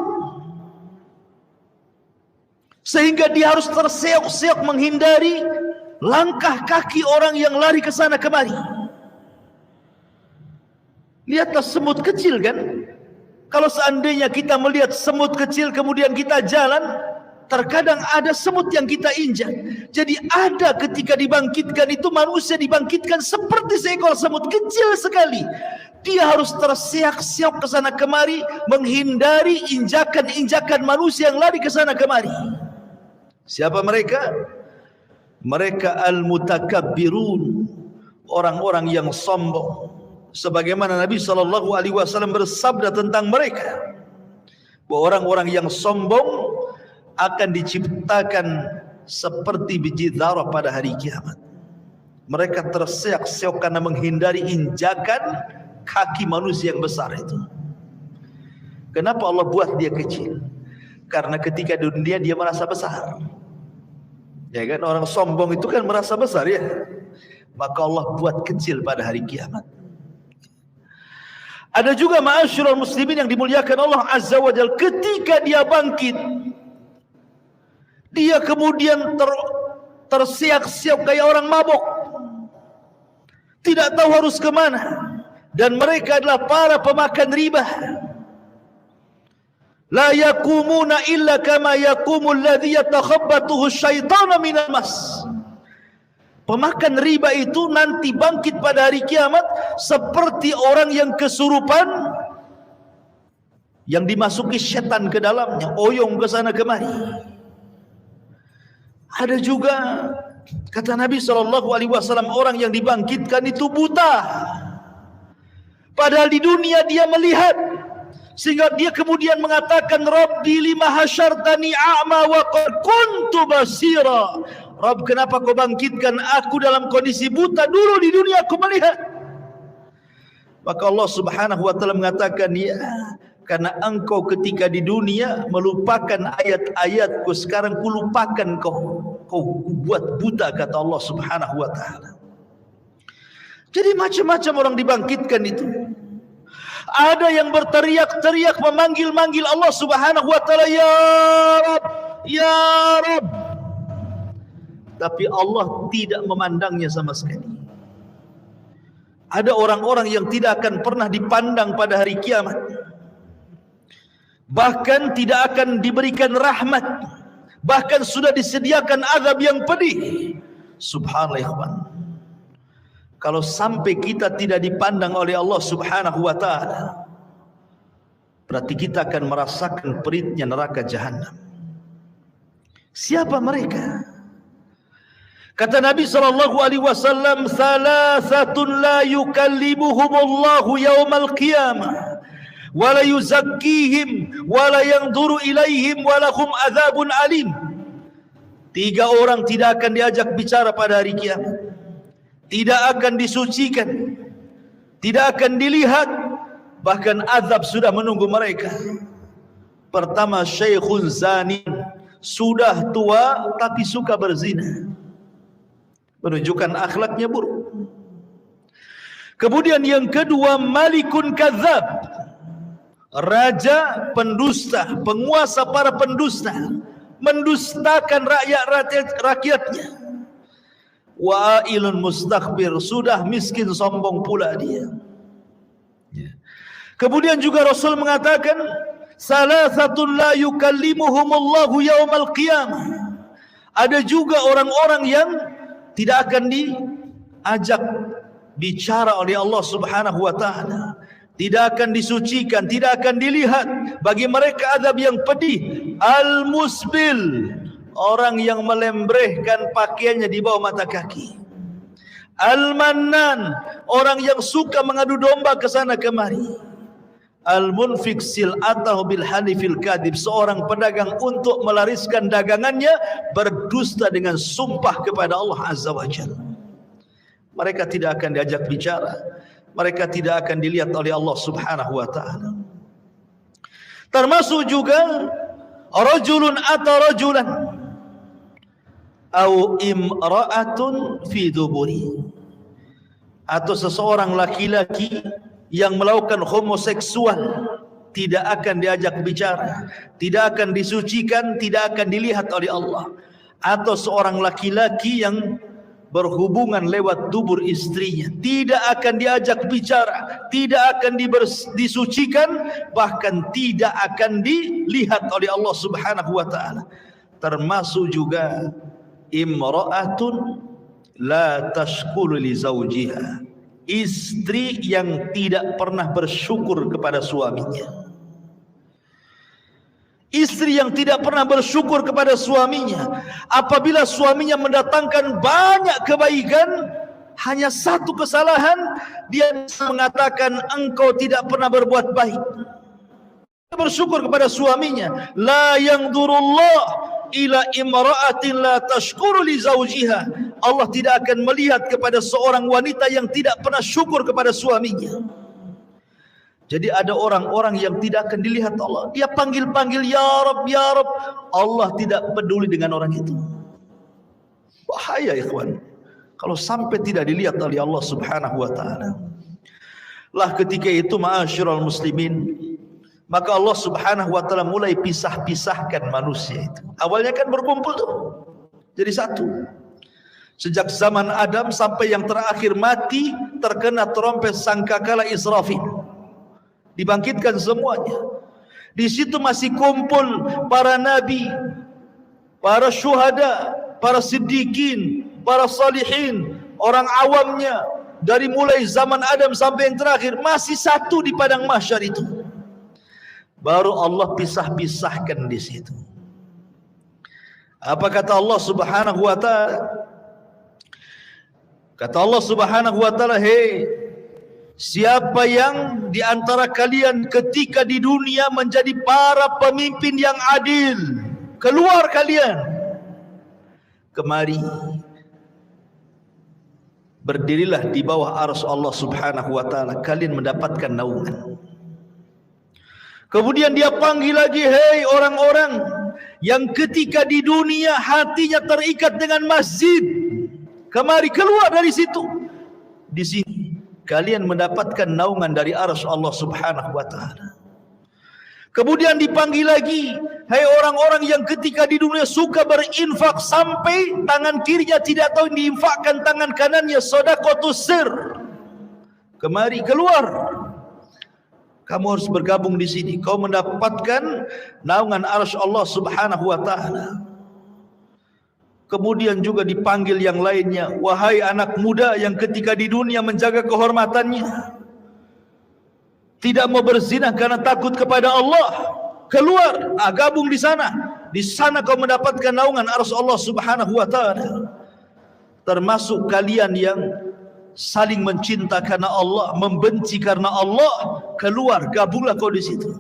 Sehingga dia harus terseok-seok menghindari langkah kaki orang yang lari ke sana kemari. Lihatlah semut kecil kan? Kalau seandainya kita melihat semut kecil kemudian kita jalan, terkadang ada semut yang kita injak. Jadi ada ketika dibangkitkan itu, manusia dibangkitkan seperti seekor semut kecil sekali. Dia harus terseok-seok ke sana kemari menghindari injakan-injakan manusia yang lari ke sana kemari. Siapa mereka? Mereka al-mutakabbirun, orang-orang yang sombong. Sebagaimana Nabi SAW bersabda tentang mereka, bahwa orang-orang yang sombong akan diciptakan seperti biji zarah pada hari kiamat. Mereka terseok-seok karena menghindari injakan kaki manusia yang besar itu. Kenapa Allah buat dia kecil? Karena ketika di dunia dia merasa besar. Ya kan, orang sombong itu kan merasa besar ya. Maka Allah buat kecil pada hari kiamat. Ada juga ma'asyiral muslimin yang dimuliakan Allah Azza wa Jalla, ketika dia bangkit, dia kemudian terseok-seok kayak orang mabuk, tidak tahu harus kemana. Dan mereka adalah para pemakan riba. La yakumuna illa kama yakumul ladzi yatakhabbathu syaitanu minal mas. Pemakan riba itu nanti bangkit pada hari kiamat seperti orang yang kesurupan, yang dimasuki setan ke dalamnya, oyong ke sana kemari. Ada juga kata Nabi SAW, orang yang dibangkitkan itu buta, padahal di dunia dia melihat, sehingga dia kemudian mengatakan, Rabbi lima hasyartani a'ma wa qad kuntu basira. Rabb, kenapa kau bangkitkan aku dalam kondisi buta? Dulu di dunia aku melihat. Maka Allah Subhanahu wa taala mengatakan, ya, karena engkau ketika di dunia melupakan ayat-ayatku, sekarang kulupakan kau buat buta, kata Allah Subhanahu wa taala. Jadi macam-macam orang dibangkitkan itu. Ada yang berteriak-teriak memanggil-manggil Allah Subhanahu wa taala, ya Rabb, ya Rabb. Tapi Allah tidak memandangnya sama sekali. Ada orang-orang yang tidak akan pernah dipandang pada hari kiamat. Bahkan tidak akan diberikan rahmat. Bahkan sudah disediakan azab yang pedih. Subhanallah, ikhwan. Kalau sampai kita tidak dipandang oleh Allah Subhanahu wa taala, berarti kita akan merasakan peritnya neraka jahanam. Siapa mereka? Kata Nabi SAW, "Thalathatun la yukallimuhumullahu yaumal qiyamah, wa la yuzakkihim, wa la yanzuru ilaihim, wa lahum adzabun alim." 3 orang tidak akan diajak bicara pada hari kiamat, tidak akan disucikan, tidak akan dilihat, bahkan azab sudah menunggu mereka. Pertama, syekhun zani, sudah tua tapi suka berzina, menunjukkan akhlaknya buruk. Kemudian yang kedua, malikun kadzab, raja pendusta, penguasa para pendusta, mendustakan rakyatnya. Wa'ilun mustakbir, sudah miskin sombong pula dia. Kemudian juga Rasul mengatakan, salasatun la yukallimuhumullahu yaumal qiyamah. Ada juga orang-orang yang tidak akan diajak bicara oleh Allah Subhanahu wa taala, tidak akan disucikan, tidak akan dilihat. Bagi mereka azab yang pedih. Al-musbil, orang yang melembrehkan pakaiannya di bawah mata kaki. Al-mannan, orang yang suka mengadu domba ke sana kemari. Al-munfik sil'atahu bil halifil kadhib, seorang pedagang untuk melariskan dagangannya berdusta dengan sumpah kepada Allah Azza wa Jalla. Mereka tidak akan diajak bicara, mereka tidak akan dilihat oleh Allah Subhanahu wa taala. Termasuk juga rajulun atau rajulan au imra'atun fi duburi, atau seseorang laki-laki yang melakukan homoseksual, tidak akan diajak bicara, tidak akan disucikan, tidak akan dilihat oleh Allah. Atau seorang laki-laki yang berhubungan lewat dubur istrinya, tidak akan diajak bicara, tidak akan disucikan, bahkan tidak akan dilihat oleh Allah Subhanahu wa taala. Termasuk juga imra'atun la tashkuru li zawjiha, istri yang tidak pernah bersyukur kepada suaminya. Istri yang tidak pernah bersyukur kepada suaminya. Apabila suaminya mendatangkan banyak kebaikan, hanya satu kesalahan, dia mengatakan engkau tidak pernah berbuat baik. Bersyukur kepada suaminya. La yanzurullah ila imra'atin la tashkuru li zawjiha. Allah tidak akan melihat kepada seorang wanita yang tidak pernah syukur kepada suaminya. Jadi ada orang-orang yang tidak akan dilihat Allah. Dia panggil-panggil ya Rabb, ya Rabb. Allah tidak peduli dengan orang itu. Bahaya ikhwan, kalau sampai tidak dilihat oleh Allah Subhanahu wa taala. Lah ketika itu ma'asyiral muslimin, maka Allah Subhanahu wa taala mulai pisah-pisahkan manusia itu. Awalnya kan berkumpul tuh, jadi satu. Sejak zaman Adam sampai yang terakhir mati terkena trompet sangkakala Israfil. Dibangkitkan semuanya. Di situ masih kumpul para nabi, para syuhada, para siddiqin, para salihin, orang awamnya, dari mulai zaman Adam sampai yang terakhir, masih satu di padang mahsyar itu. Baru Allah pisah-pisahkan di situ. Apa kata Allah Subhanahu wa taala? Kata Allah Subhanahu wa taala, hei, siapa yang di antara kalian ketika di dunia menjadi para pemimpin yang adil, keluar kalian kemari, berdirilah di bawah arsy Allah Subhanahu wa taala, kalian mendapatkan naungan. Kemudian dia panggil lagi, hei orang-orang yang ketika di dunia hatinya terikat dengan masjid, kemari, keluar dari situ. Di sini kalian mendapatkan naungan dari arsy Allah Subhanahu wa taala. Kemudian dipanggil lagi, hai orang-orang yang ketika di dunia suka berinfak sampai tangan kirinya tidak tahu diinfakkan tangan kanannya, shadaqatus sir. Kemari, keluar. Kamu harus bergabung di sini. Kau mendapatkan naungan arsy Allah Subhanahu wa taala. Kemudian juga dipanggil yang lainnya, wahai anak muda yang ketika di dunia menjaga kehormatannya, tidak mau berzina karena takut kepada Allah, keluar, gabung di sana. Di sana kau mendapatkan naungan arsy Allah Subhanahu wa taala. Termasuk kalian yang saling mencinta karena Allah, membenci karena Allah, keluar, gabunglah kau di situ.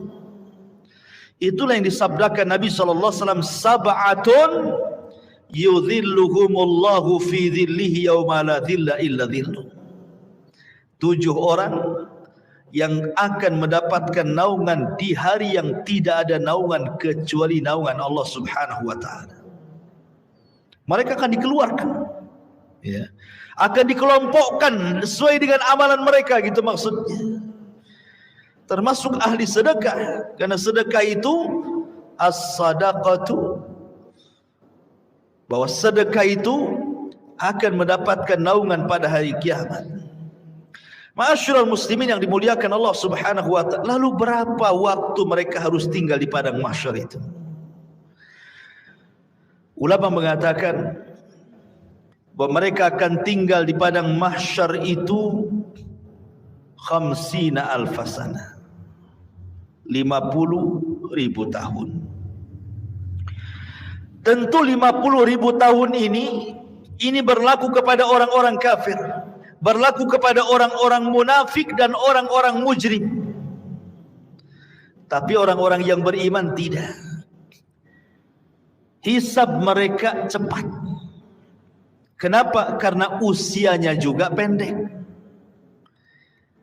Itulah yang disabdakan Nabi sallallahu alaihi wasallam, sab'atun yudhilluhumullahu fi dhillihi yawma la dhilla illa dhilluh. 7 orang yang akan mendapatkan naungan di hari yang tidak ada naungan kecuali naungan Allah Subhanahu wa taala. Mereka akan dikeluarkan, ya, akan dikelompokkan sesuai dengan amalan mereka, gitu maksudnya. Termasuk ahli sedekah, karena sedekah itu as-sadaqatu, bahwa sedekah itu akan mendapatkan naungan pada hari kiamat. Ma'asyiral muslimin yang dimuliakan Allah Subhanahu wa taala, lalu berapa waktu mereka harus tinggal di padang mahsyar itu? Ulama mengatakan bahwa mereka akan tinggal di padang mahsyar itu 50 alfasana, 50.000 tahun. Tentu 50.000 tahun ini berlaku kepada orang-orang kafir, berlaku kepada orang-orang munafik dan orang-orang mujrim. Tapi orang-orang yang beriman tidak. Hisab mereka cepat. Kenapa? Karena usianya juga pendek.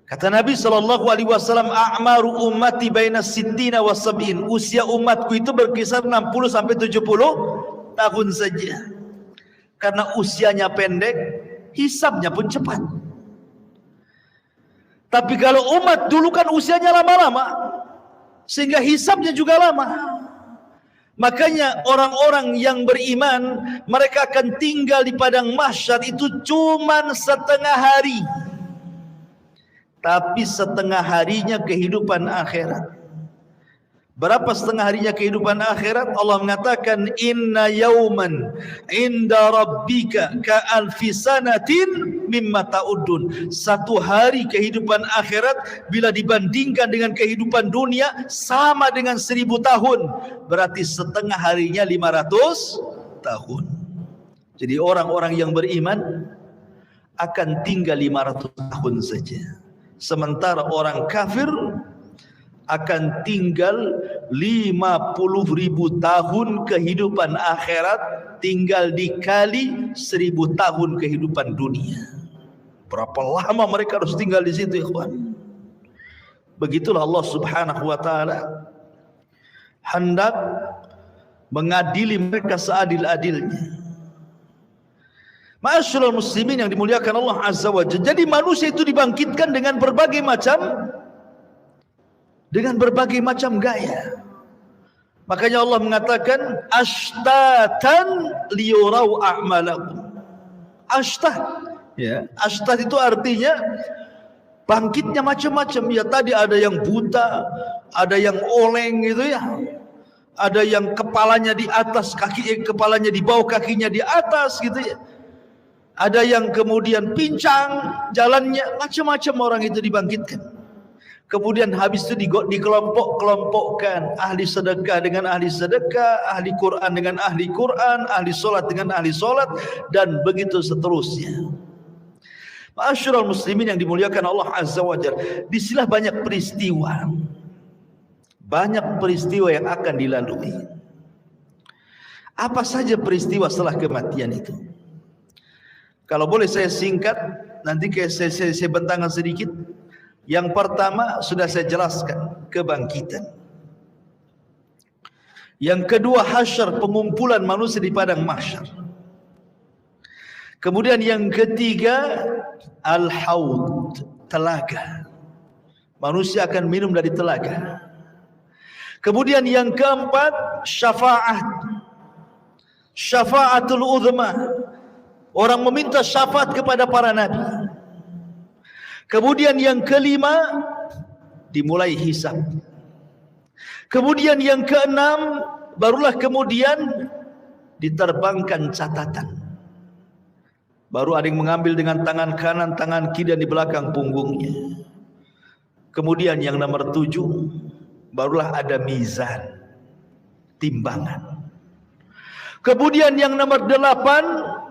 Kata Nabi SAW, a'maru ummati baina sittina wa sab'in. Usia umatku itu berkisar 60 sampai 70 tahun saja. Karena usianya pendek, hisabnya pun cepat. Tapi kalau umat dulu kan usianya lama-lama, sehingga hisabnya juga lama. Makanya orang-orang yang beriman, mereka akan tinggal di padang mahsyar itu cuman setengah hari. Tapi setengah harinya kehidupan akhirat. Berapa setengah harinya kehidupan akhirat? Allah mengatakan, inna yauman inda rabbika ka alfi sanatin mimma ta'udun. Satu hari kehidupan akhirat bila dibandingkan dengan kehidupan dunia sama dengan 1000 tahun. Berarti setengah harinya 500 tahun. Jadi orang-orang yang beriman akan tinggal 500 tahun saja. Sementara orang kafir akan tinggal 50.000 tahun kehidupan akhirat, tinggal dikali 1000 tahun kehidupan dunia. Berapa lama mereka harus tinggal di situ, ikhwan? Begitulah Allah Subhanahu wa taala hendak mengadili mereka seadil-adilnya. Ma'asyiral muslimin yang dimuliakan Allah Azza wa Jalla. Jadi manusia itu dibangkitkan dengan berbagai macam gaya. Makanya Allah mengatakan ashtatan liyurau a'malakum. Ashtah, ya, ashtah itu artinya bangkitnya macam-macam. Ya, tadi ada yang buta, ada yang oleng gitu ya. Ada yang kepalanya di atas, kepalanya di bawah, kakinya di atas gitu ya. Ada yang kemudian pincang jalannya, macam-macam orang itu dibangkitkan. Kemudian habis itu dikelompok-kelompokkan, ahli sedekah dengan ahli sedekah, ahli Quran dengan ahli Quran, ahli solat dengan ahli solat, dan begitu seterusnya. Ma'asyiral muslimin yang dimuliakan Allah Azza wa Jalla, disinilah banyak peristiwa yang akan dilalui. Apa saja peristiwa setelah kematian itu? Kalau boleh saya singkat, nanti saya bentangkan sedikit. Yang pertama sudah saya jelaskan, kebangkitan. Yang kedua, hasyar, pengumpulan manusia di padang mahsyar. Kemudian yang ketiga, al-haud, telaga. Manusia akan minum dari telaga. Kemudian yang keempat, syafa'atul uzma. Orang meminta syafaat kepada para nabi. Kemudian yang kelima, dimulai hisab. Kemudian yang keenam, barulah kemudian diterbangkan catatan. Baru ada yang mengambil dengan tangan kanan, tangan kiri, dan di belakang punggungnya. Kemudian yang nomor 7, barulah ada mizan, timbangan. Kemudian yang nomor 8,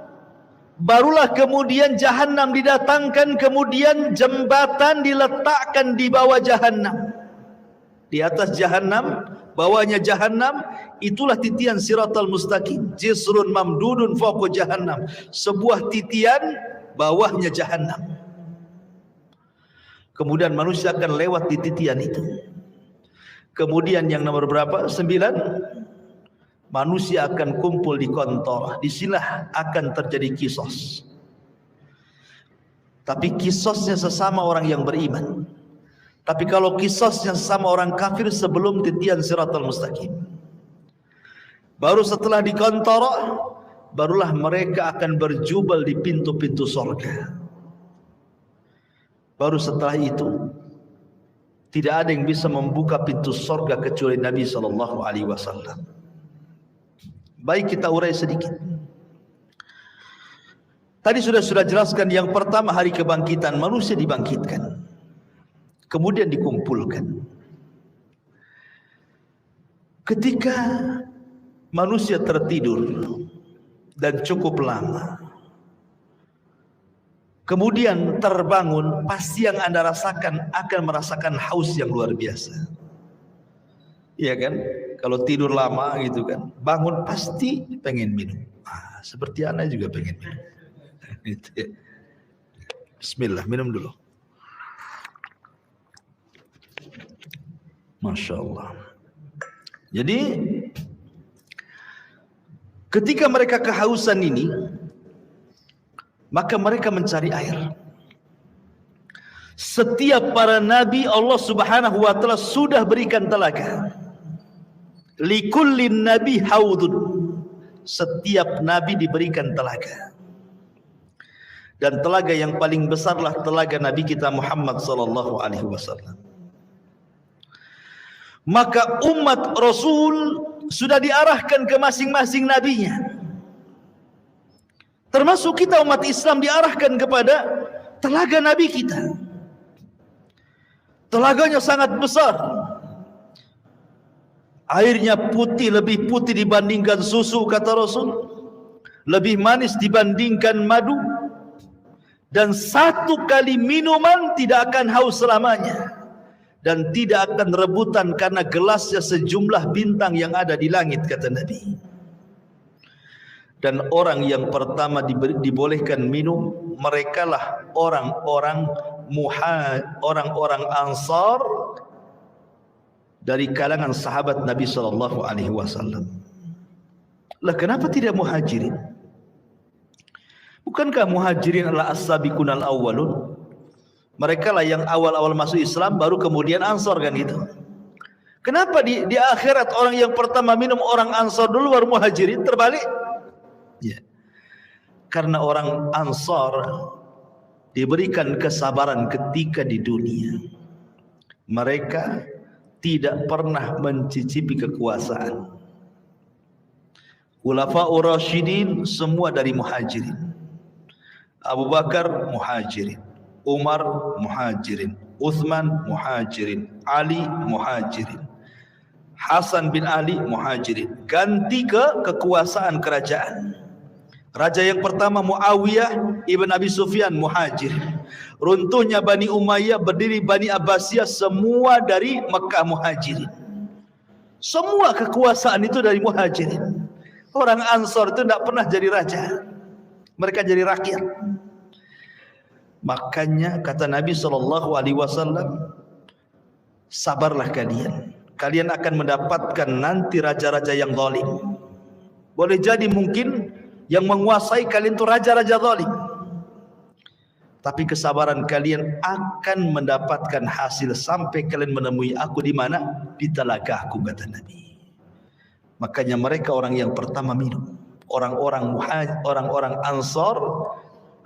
barulah kemudian jahanam didatangkan, kemudian jembatan diletakkan di bawah jahanam. Di atas Jahannam, bawahnya Jahannam, itulah titian Siratal Mustaqim. Jisrun mamdudun fawqa Jahannam. Sebuah titian, bawahnya Jahannam. Kemudian manusia akan lewat di titian itu. Kemudian yang nomor berapa? 9. Manusia akan kumpul di kontor. Disinilah akan terjadi kisos. Tapi kisosnya sesama orang yang beriman. Tapi kalau kisosnya sesama orang kafir sebelum titian Siratal Mustaqim. Baru setelah di kontor, barulah mereka akan berjubel di pintu-pintu surga. Baru setelah itu, tidak ada yang bisa membuka pintu surga kecuali Nabi SAW. Baik, kita urai sedikit. Tadi sudah jelaskan, yang pertama hari kebangkitan, manusia dibangkitkan. Kemudian dikumpulkan. Ketika manusia tertidur dan cukup lama, kemudian terbangun, pasti yang Anda rasakan akan merasakan haus yang luar biasa. Iya kan? Kalau tidur lama gitu kan, bangun pasti pengen minum. Seperti Anda juga pengen minum. Bismillah, minum dulu. Masya Allah. Jadi ketika mereka kehausan ini, maka mereka mencari air. Setiap para nabi Allah Subhanahu wa taala sudah berikan telaga. Likullin nabi haudun. Setiap nabi diberikan telaga. Dan telaga yang paling besarlah telaga Nabi kita Muhammad sallallahu alaihi wasallam. Maka umat Rasul sudah diarahkan ke masing-masing nabinya. Termasuk kita umat Islam diarahkan kepada telaga Nabi kita. Telaganya sangat besar. Airnya putih, lebih putih dibandingkan susu, kata Rasul. Lebih manis dibandingkan madu. Dan satu kali minuman tidak akan haus selamanya. Dan tidak akan rebutan karena gelasnya sejumlah bintang yang ada di langit, kata Nabi. Dan orang yang pertama dibolehkan minum, merekalah orang-orang Ansar dari kalangan sahabat Nabi sallallahu alaihi wasallam. Lah kenapa tidak Muhajirin? Bukankah Muhajirin adalah as-sabiqun al-awwalun? Mereka lah yang awal-awal masuk Islam, baru kemudian Ansar kan itu. Kenapa di akhirat orang yang pertama minum orang Ansar dulu baru Muhajirin, terbalik? Ya. Karena orang Ansar diberikan kesabaran ketika di dunia. Mereka tidak pernah mencicipi kekuasaan. Khulafaur Rasyidin semua dari Muhajirin. Abu Bakar Muhajirin, Umar Muhajirin, Uthman Muhajirin, Ali Muhajirin, Hasan bin Ali Muhajirin. Ganti ke kekuasaan kerajaan. Raja yang pertama Muawiyah ibn Abi Sufyan Muhajirin. Runtuhnya Bani Umayyah, berdiri Bani Abbasiyah, semua dari Mekah Muhajirin. Semua kekuasaan itu dari Muhajirin. Orang Ansar itu tidak pernah jadi raja. Mereka jadi rakyat. Makanya kata Nabi SAW, sabarlah kalian. Kalian akan mendapatkan nanti raja-raja yang zalim. Boleh jadi mungkin yang menguasai kalian itu raja-raja zalim. Tapi kesabaran kalian akan mendapatkan hasil sampai kalian menemui aku di mana? Di telagaku, kata Nabi. Makanya mereka orang yang pertama minum. Orang-orang Ansar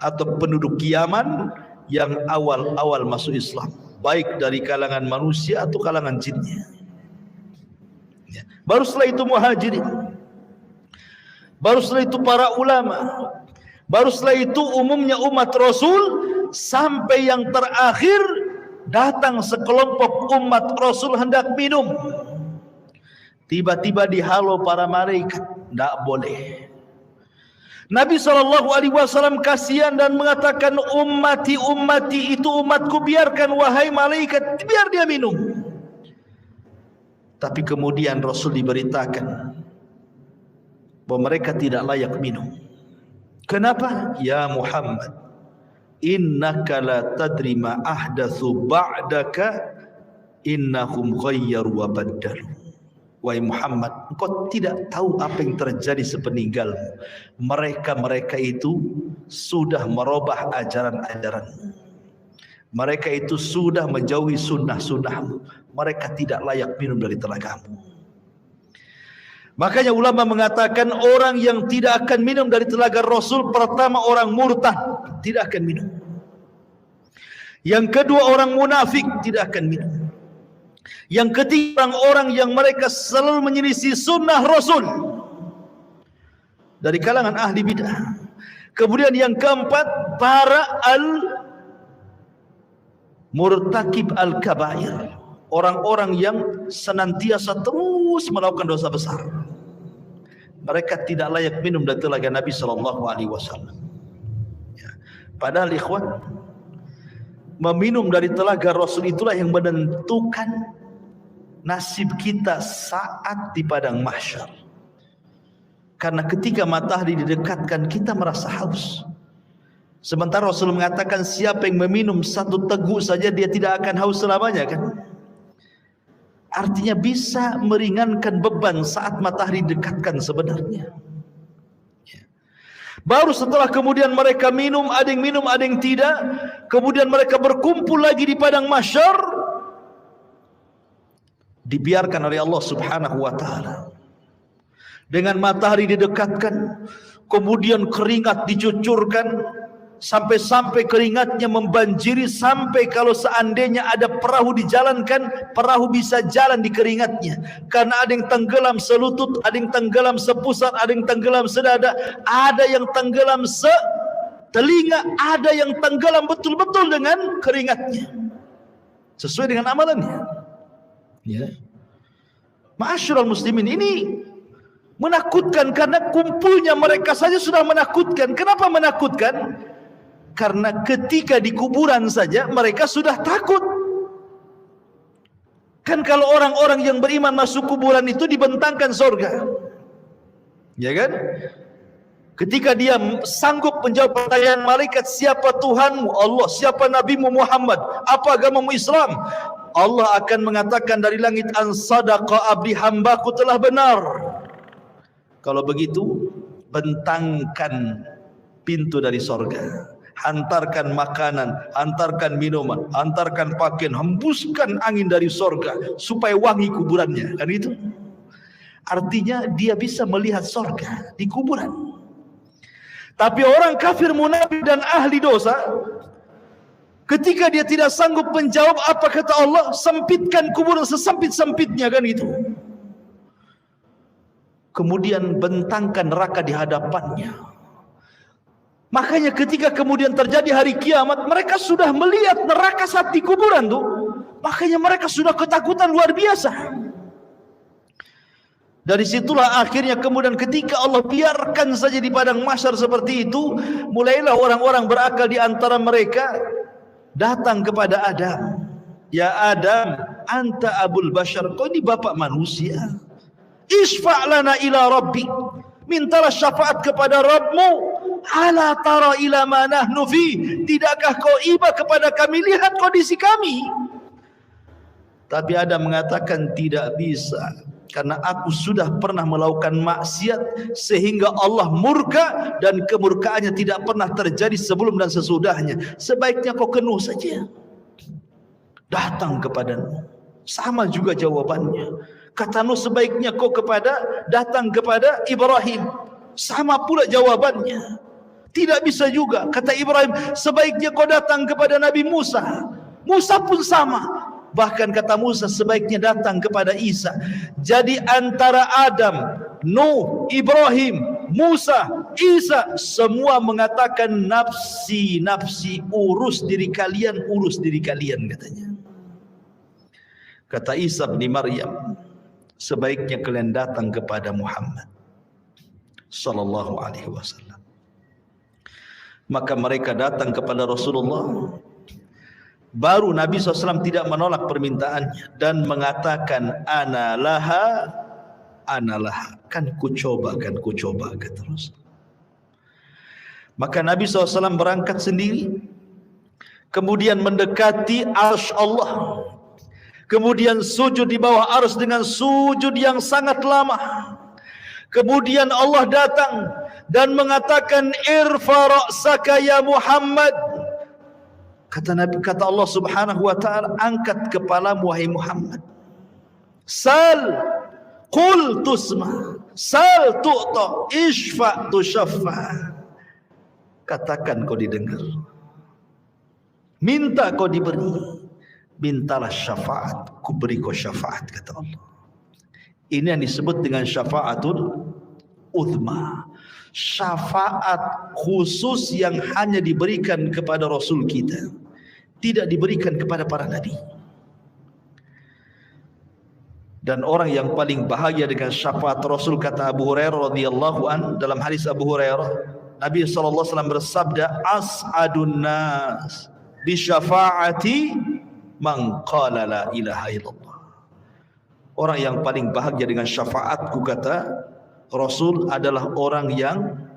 atau penduduk Yaman yang awal-awal masuk Islam, baik dari kalangan manusia atau kalangan jinnya. Ya. Baru setelah itu Muhajirin. Baru setelah itu para ulama. Baru setelah itu umumnya umat Rasul, sampai yang terakhir datang sekelompok umat Rasul hendak minum. Tiba-tiba dihalau para malaikat, tidak boleh. Nabi SAW kasihan dan mengatakan, ummati itu umatku, biarkan wahai malaikat, biar dia minum. Tapi kemudian Rasul diberitakan bahwa mereka tidak layak minum. Kenapa? Ya Muhammad, innaka la tadri ma ahdatsu ba'daka innahum ghayyaru wa baddalu. Wahai Muhammad, engkau tidak tahu apa yang terjadi sepeninggalmu. Mereka itu sudah merubah ajaran-ajaranmu. Mereka itu sudah menjauhi sunnah-sunnahmu. Mereka tidak layak minum dari telagamu. Makanya ulama mengatakan orang yang tidak akan minum dari telaga Rasul, pertama orang murtad, tidak akan minum. Yang kedua orang munafik, tidak akan minum. Yang ketiga orang yang mereka selalu menyelisih sunnah Rasul dari kalangan ahli bidah. Kemudian yang keempat para murtakib al-kabair, orang-orang yang senantiasa terus melakukan dosa besar. Mereka tidak layak minum dari telaga Nabi SAW. Padahal ikhwan, meminum dari telaga Rasul itulah yang menentukan nasib kita saat di padang mahsyar. Karena ketika matahari didekatkan, kita merasa haus. Sementara Rasul mengatakan siapa yang meminum satu teguk saja dia tidak akan haus selamanya, kan? Artinya bisa meringankan beban saat matahari dekatkan sebenarnya. Baru setelah kemudian mereka minum, ada yang minum, ada yang tidak. Kemudian mereka berkumpul lagi di padang mahsyar. Dibiarkan oleh Allah Subhanahu wa ta'ala. Dengan matahari didekatkan, kemudian keringat dicucurkan, sampai-sampai keringatnya membanjiri, sampai kalau seandainya ada perahu dijalankan, perahu bisa jalan di keringatnya. Karena ada yang tenggelam selutut, ada yang tenggelam sepusat, ada yang tenggelam sedada, ada yang tenggelam setelinga, ada yang tenggelam betul-betul dengan keringatnya, sesuai dengan amalannya. Ya, ma'asyiral muslimin, ini menakutkan karena kumpulnya mereka saja sudah menakutkan. Kenapa menakutkan? Karena ketika di kuburan saja mereka sudah takut. Kan kalau orang-orang yang beriman masuk kuburan itu dibentangkan surga, ya kan? Ketika dia sanggup menjawab pertanyaan malaikat, siapa Tuhanmu? Allah. Siapa Nabimu Muhammad? Apa agamamu? Islam. Allah akan mengatakan dari langit, an sadaqa abdi, hambaku telah benar. Kalau begitu, bentangkan pintu dari sorga, hantarkan makanan, hantarkan minuman, hantarkan pakaian, hembuskan angin dari sorga supaya wangi kuburannya. Kan itu artinya dia bisa melihat sorga di kuburan. Tapi orang kafir, munafik dan ahli dosa, ketika dia tidak sanggup menjawab apa kata Allah, sempitkan kuburan sesempit-sempitnya, kan itu. Kemudian bentangkan neraka di hadapannya. Makanya ketika kemudian terjadi hari kiamat, mereka sudah melihat neraka saat di kuburan tuh. Makanya mereka sudah ketakutan luar biasa. Dari situlah akhirnya kemudian ketika Allah biarkan saja di padang mahsyar seperti itu, mulailah orang-orang berakal di antara mereka datang kepada Adam. Ya Adam, anta abul bashar, kau ini bapak manusia. Isfa' lana ila rabbik, mintalah syafaat kepada Rabbmu. Ala tara ila ma nahnu fi, tidakkah kau iba kepada kami, lihat kondisi kami. Tapi Adam mengatakan tidak bisa, karena aku sudah pernah melakukan maksiat sehingga Allah murka, dan kemurkaannya tidak pernah terjadi sebelum dan sesudahnya. Sebaiknya kau kenuh saja, datang kepadamu. Sama juga jawabannya. Kata Nuh, sebaiknya kau datang kepada Ibrahim. Sama pula jawabannya. Tidak bisa juga. Kata Ibrahim, sebaiknya kau datang kepada Nabi Musa. Musa pun sama. Bahkan kata Musa, sebaiknya datang kepada Isa. Jadi antara Adam, Nuh, Ibrahim, Musa, Isa, semua mengatakan nafsi, nafsi, urus diri kalian, katanya. Kata Isa bin Maryam, sebaiknya kalian datang kepada Muhammad sallallahu alaihi wasallam. Maka mereka datang kepada Rasulullah. baru Nabi SAW tidak menolak permintaannya dan mengatakan ana laha, kan ku coba terus. Maka Nabi SAW berangkat sendiri, kemudian mendekati arsy Allah, kemudian sujud di bawah arsy dengan sujud yang sangat lama. Kemudian Allah datang dan mengatakan irfa ra'saka ya Muhammad. Kata Allah Subhanahu wa taala, angkat kepalamu wahai Muhammad. Sal qul tusma, sal tu'ta, ishfa tushaffa. Katakan kau didengar, minta kau diberi, mintalah syafaat, ku beri kau syafaat, kata Allah. Ini yang disebut dengan syafaatul uzma, syafaat khusus yang hanya diberikan kepada Rasul kita, tidak diberikan kepada para nabi. Dan orang yang paling bahagia dengan syafaat Rasul, kata Abu Hurairah radhiyallahu an, dalam hadis Abu Hurairah, Nabi SAW bersabda, as'adun nas bi syafaati man qala la ilaha illallah. Orang yang paling bahagia dengan syafaatku, kata Rasul, adalah orang yang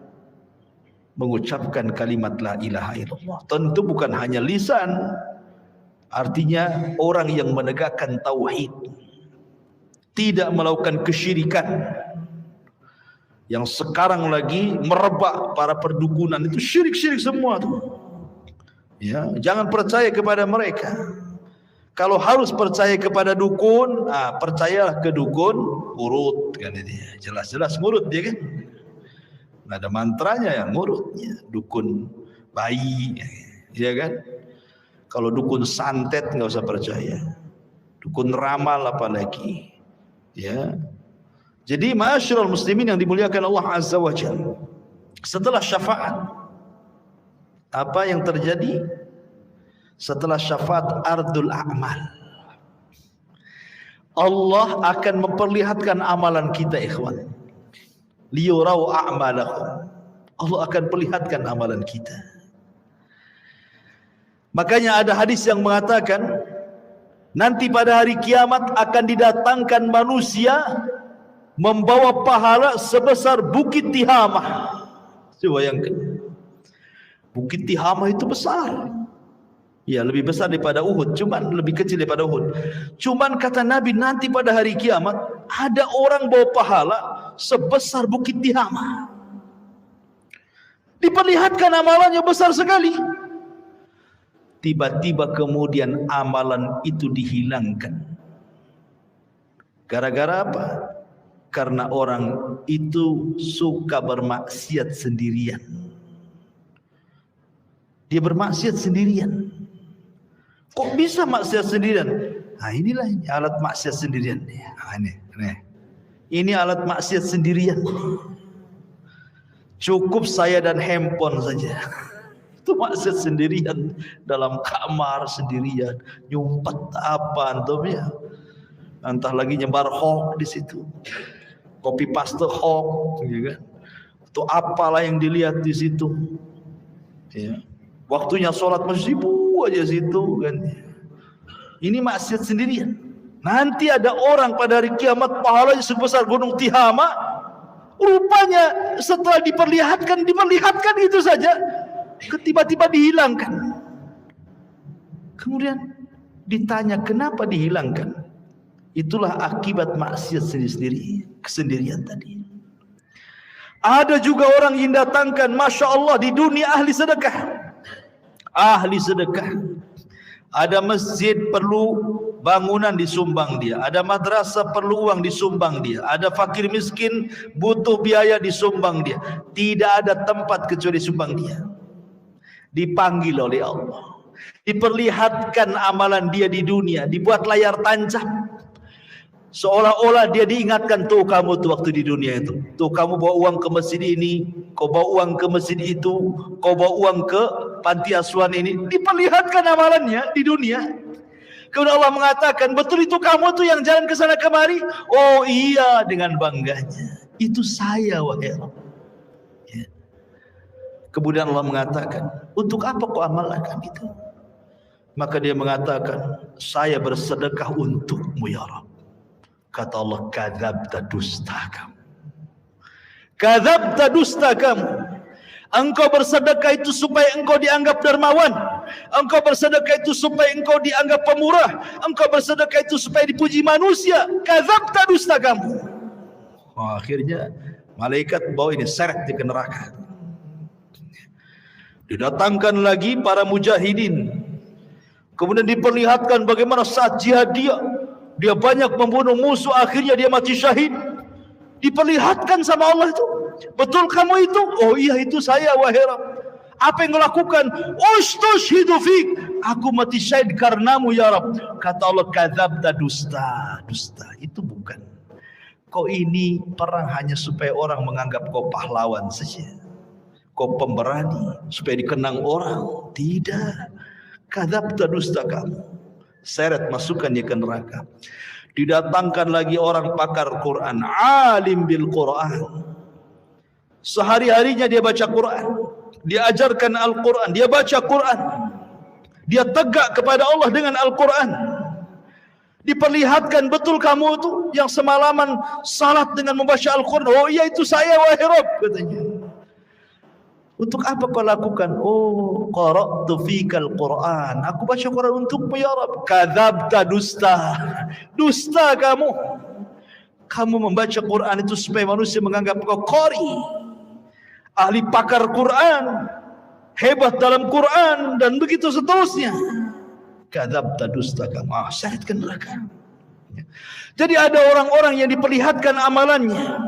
mengucapkan kalimat la ilaha illallah. Tentu bukan hanya lisan, artinya orang yang menegakkan tauhid, tidak melakukan kesyirikan. Yang sekarang lagi merebak para perdukunan itu syirik-syirik semua tuh. Ya, jangan percaya kepada mereka. Kalau harus percaya kepada dukun, percayalah ke dukun urut, kan dia. Jelas-jelas ngurut dia kan. Nggak ada mantranya yang ngurutnya. Dukun bayi, ya kan. Kalau dukun santet nggak usah percaya. Dukun ramal apalagi, ya. Jadi ma'asyiral muslimin yang dimuliakan Allah Azza wa Jalla, setelah syafaat, apa yang terjadi? Setelah syafaat, ardul a'mal. Allah akan memperlihatkan amalan kita, ikhwan. Liyurau a'malahum. Allah akan perlihatkan amalan kita. Makanya ada hadis yang mengatakan, nanti pada hari kiamat akan didatangkan manusia membawa pahala sebesar Bukit Tihamah. Coba bayangkan, Bukit Tihamah itu besar. Ya, lebih besar daripada Uhud, cuman lebih kecil daripada Uhud. Cuman kata Nabi, nanti pada hari kiamat ada orang bawa pahala sebesar Bukit Tihamah. Diperlihatkan amalannya besar sekali. Tiba-tiba kemudian amalan itu dihilangkan. Gara-gara apa? Karena orang itu suka bermaksiat sendirian. Dia bermaksiat sendirian. Kok bisa maksiat sendirian? Nah, inilah alat maksiat sendirian. Ini alat maksiat sendirian. Cukup saya dan handphone saja. Itu maksiat sendirian, dalam kamar sendirian, nyumpet apa antum ya. Entah lagi nyebar hoax di situ. Copy paste hoax, ya kan? Atau apalah yang dilihat di situ. Ya. Waktunya sholat masih aja situ kan. Ini maksiat sendirian. Nanti ada orang pada hari kiamat pahalanya sebesar gunung Tihamah. Rupanya setelah diperlihatkan itu saja, tiba-tiba dihilangkan. Kemudian ditanya kenapa dihilangkan? Itulah akibat maksiat sendiri, kesendirian tadi. Ada juga orang yang datangkan, masya Allah, di dunia ahli sedekah. Ahli sedekah. Ada masjid perlu bangunan disumbang dia, ada madrasah perlu uang disumbang dia, ada fakir miskin butuh biaya disumbang dia. Tidak ada tempat kecuali disumbang dia. Dipanggil oleh Allah, diperlihatkan amalan dia di dunia, dibuat layar tancap, seolah-olah dia diingatkan, tuh kamu tuh waktu di dunia itu, tuh kamu bawa uang ke masjid ini, kau bawa uang ke masjid itu, kau bawa uang ke panti asuhan ini. Diperlihatkan amalannya di dunia. Kemudian Allah mengatakan, betul itu kamu tuh yang jalan ke sana kemari? Oh iya, dengan bangganya, itu saya wahai Allah. Kemudian Allah mengatakan, untuk apa kau amalkan itu? Maka dia mengatakan, saya bersedekah untukmu ya Rabb. Kata Allah, kadzabta, dusta kamu. Kadzabta, dusta kamu. Engkau bersedekah itu supaya engkau dianggap dermawan. Engkau bersedekah itu supaya engkau dianggap pemurah. Engkau bersedekah itu supaya dipuji manusia. Kadzabta, dusta kamu. Akhirnya malaikat bawa ini seret ke neraka. Didatangkan lagi para mujahidin. Kemudian diperlihatkan bagaimana saat jihad dia banyak membunuh musuh, akhirnya dia mati syahid. Diperlihatkan sama Allah itu, betul kamu itu? Oh iya, itu saya wahai Rabb. Apa yang kau lakukan? Ustushhidu fik, aku mati syahid karenamu ya Rabb. Kata Allah, kadzabta, dusta. Dusta itu bukan. Kau ini perang hanya supaya orang menganggap kau pahlawan saja, kau pemberani supaya dikenang orang. Tidak. Kadzabta, dusta kamu. Seret, masukkan dia ke neraka. Didatangkan lagi orang pakar Quran, alim bil Quran. Sehari-harinya dia baca Quran, dia ajarkan Al-Quran, dia baca Quran, dia tegak kepada Allah dengan Al-Quran. Diperlihatkan, betul kamu itu yang semalaman salat dengan membaca Al-Quran. Oh iya, itu saya wahai Rabb, katanya. Untuk apa kau lakukan? Oh, qara'tu fikal Quran, aku baca Quran untukmu ya Rabb. Kadzabta, dusta. Dusta kamu. Kamu membaca Quran itu supaya manusia menganggap kau qari, ahli pakar Quran, hebat dalam Quran, dan begitu seterusnya. Kadzabta, dusta kamu. Seret ke neraka. Jadi ada orang-orang yang diperlihatkan amalannya,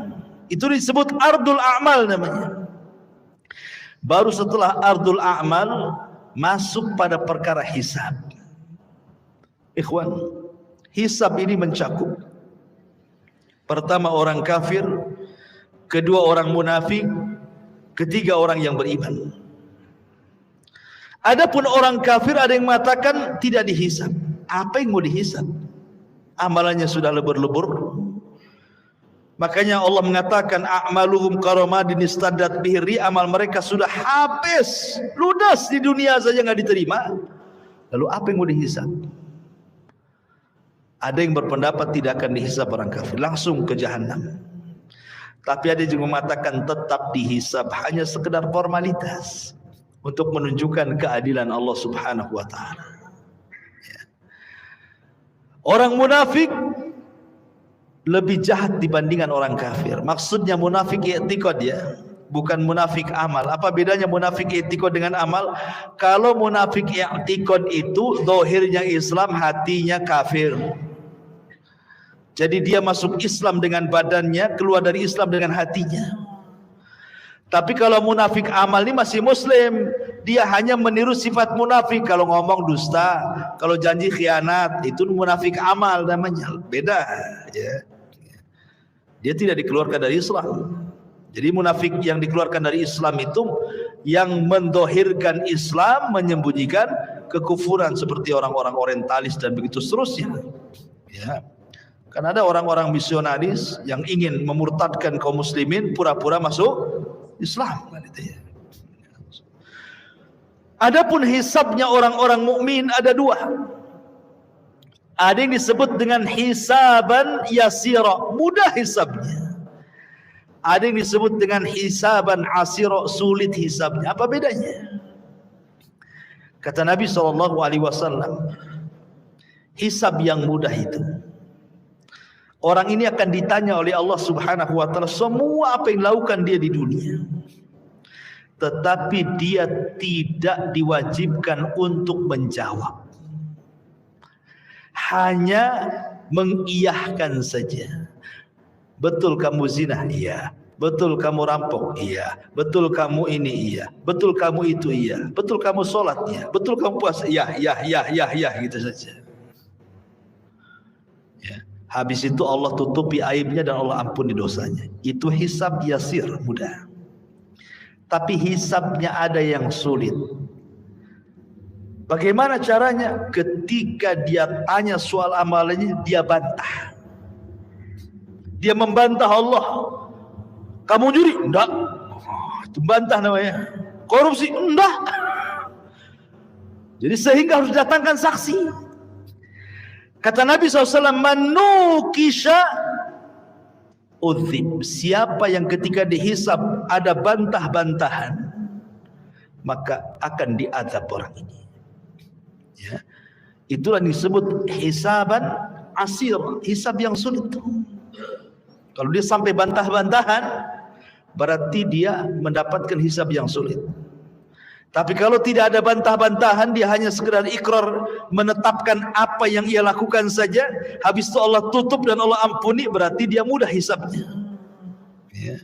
itu disebut ardul a'mal namanya. Baru setelah ardul a'mal masuk pada perkara hisab. Ikhwan, hisab ini mencakup pertama orang kafir, kedua orang munafik, ketiga orang yang beriman. Adapun orang kafir ada yang mengatakan tidak dihisab. Apa yang mau dihisab? Amalannya sudah lebur-lebur. Makanya Allah mengatakan a'maluhum karamadin istaddat bihi, amal mereka sudah habis, ludas di dunia saja enggak diterima. Lalu apa yang mau dihisab? Ada yang berpendapat tidak akan dihisab orang kafir, langsung ke jahanam. Tapi ada juga mengatakan tetap dihisab, hanya sekedar formalitas untuk menunjukkan keadilan Allah Subhanahu wa taala. Orang munafik lebih jahat dibandingkan orang kafir. Maksudnya munafik i'tiqad ya, bukan munafik amal. Apa bedanya munafik i'tiqad dengan amal? Kalau munafik i'tiqad itu zahirnya Islam, hatinya kafir. Jadi dia masuk Islam dengan badannya, keluar dari Islam dengan hatinya. Tapi kalau munafik amal ini masih muslim, dia hanya meniru sifat munafik. Kalau ngomong dusta, kalau janji khianat, itu munafik amal namanya. Beda ya. Dia tidak dikeluarkan dari Islam. Jadi munafik yang dikeluarkan dari Islam itu yang mendohirkan Islam, menyembunyikan kekufuran, seperti orang-orang orientalis dan begitu seterusnya. Ya. Karena ada orang-orang misionaris yang ingin memurtadkan kaum muslimin, pura-pura masuk Islam. Adapun hisabnya orang-orang mukmin ada dua. Ada yang disebut dengan hisaban yasira, mudah hisabnya. Ada yang disebut dengan hisaban asira, sulit hisabnya. Apa bedanya? Kata Nabi SAW, hisab yang mudah itu, orang ini akan ditanya oleh Allah Subhanahu wa taala semua apa yang dilakukan dia di dunia. Tetapi dia tidak diwajibkan untuk menjawab. Hanya mengiyahkan saja. Betul kamu zina? Iya. Betul kamu rampok? Iya. Betul kamu ini? Iya. Betul kamu itu? Iya. Betul kamu sholat? Iya. Betul kamu puasa? Ya, gitu saja. Ya. Habis itu Allah tutupi aibnya dan Allah ampuni dosanya. Itu hisab yasir, mudah. Tapi hisabnya ada yang sulit. Bagaimana caranya? Ketika dia tanya soal amalannya, dia bantah. Dia membantah Allah. Kamu juri? Enggak. Itu bantah namanya. Korupsi? Enggak. Jadi sehingga harus datangkan saksi. Kata Nabi SAW, manukisha udzib. Siapa yang ketika dihisab ada bantah-bantahan, maka akan diazab orang ini. Ya. Itulah yang disebut hisaban asir, hisab yang sulit. Kalau dia sampai bantah-bantahan, berarti dia mendapatkan hisab yang sulit. Tapi kalau tidak ada bantah-bantahan, dia hanya sekedar ikrar menetapkan apa yang ia lakukan saja, habis itu Allah tutup dan Allah ampuni, berarti dia mudah hisabnya. Ya.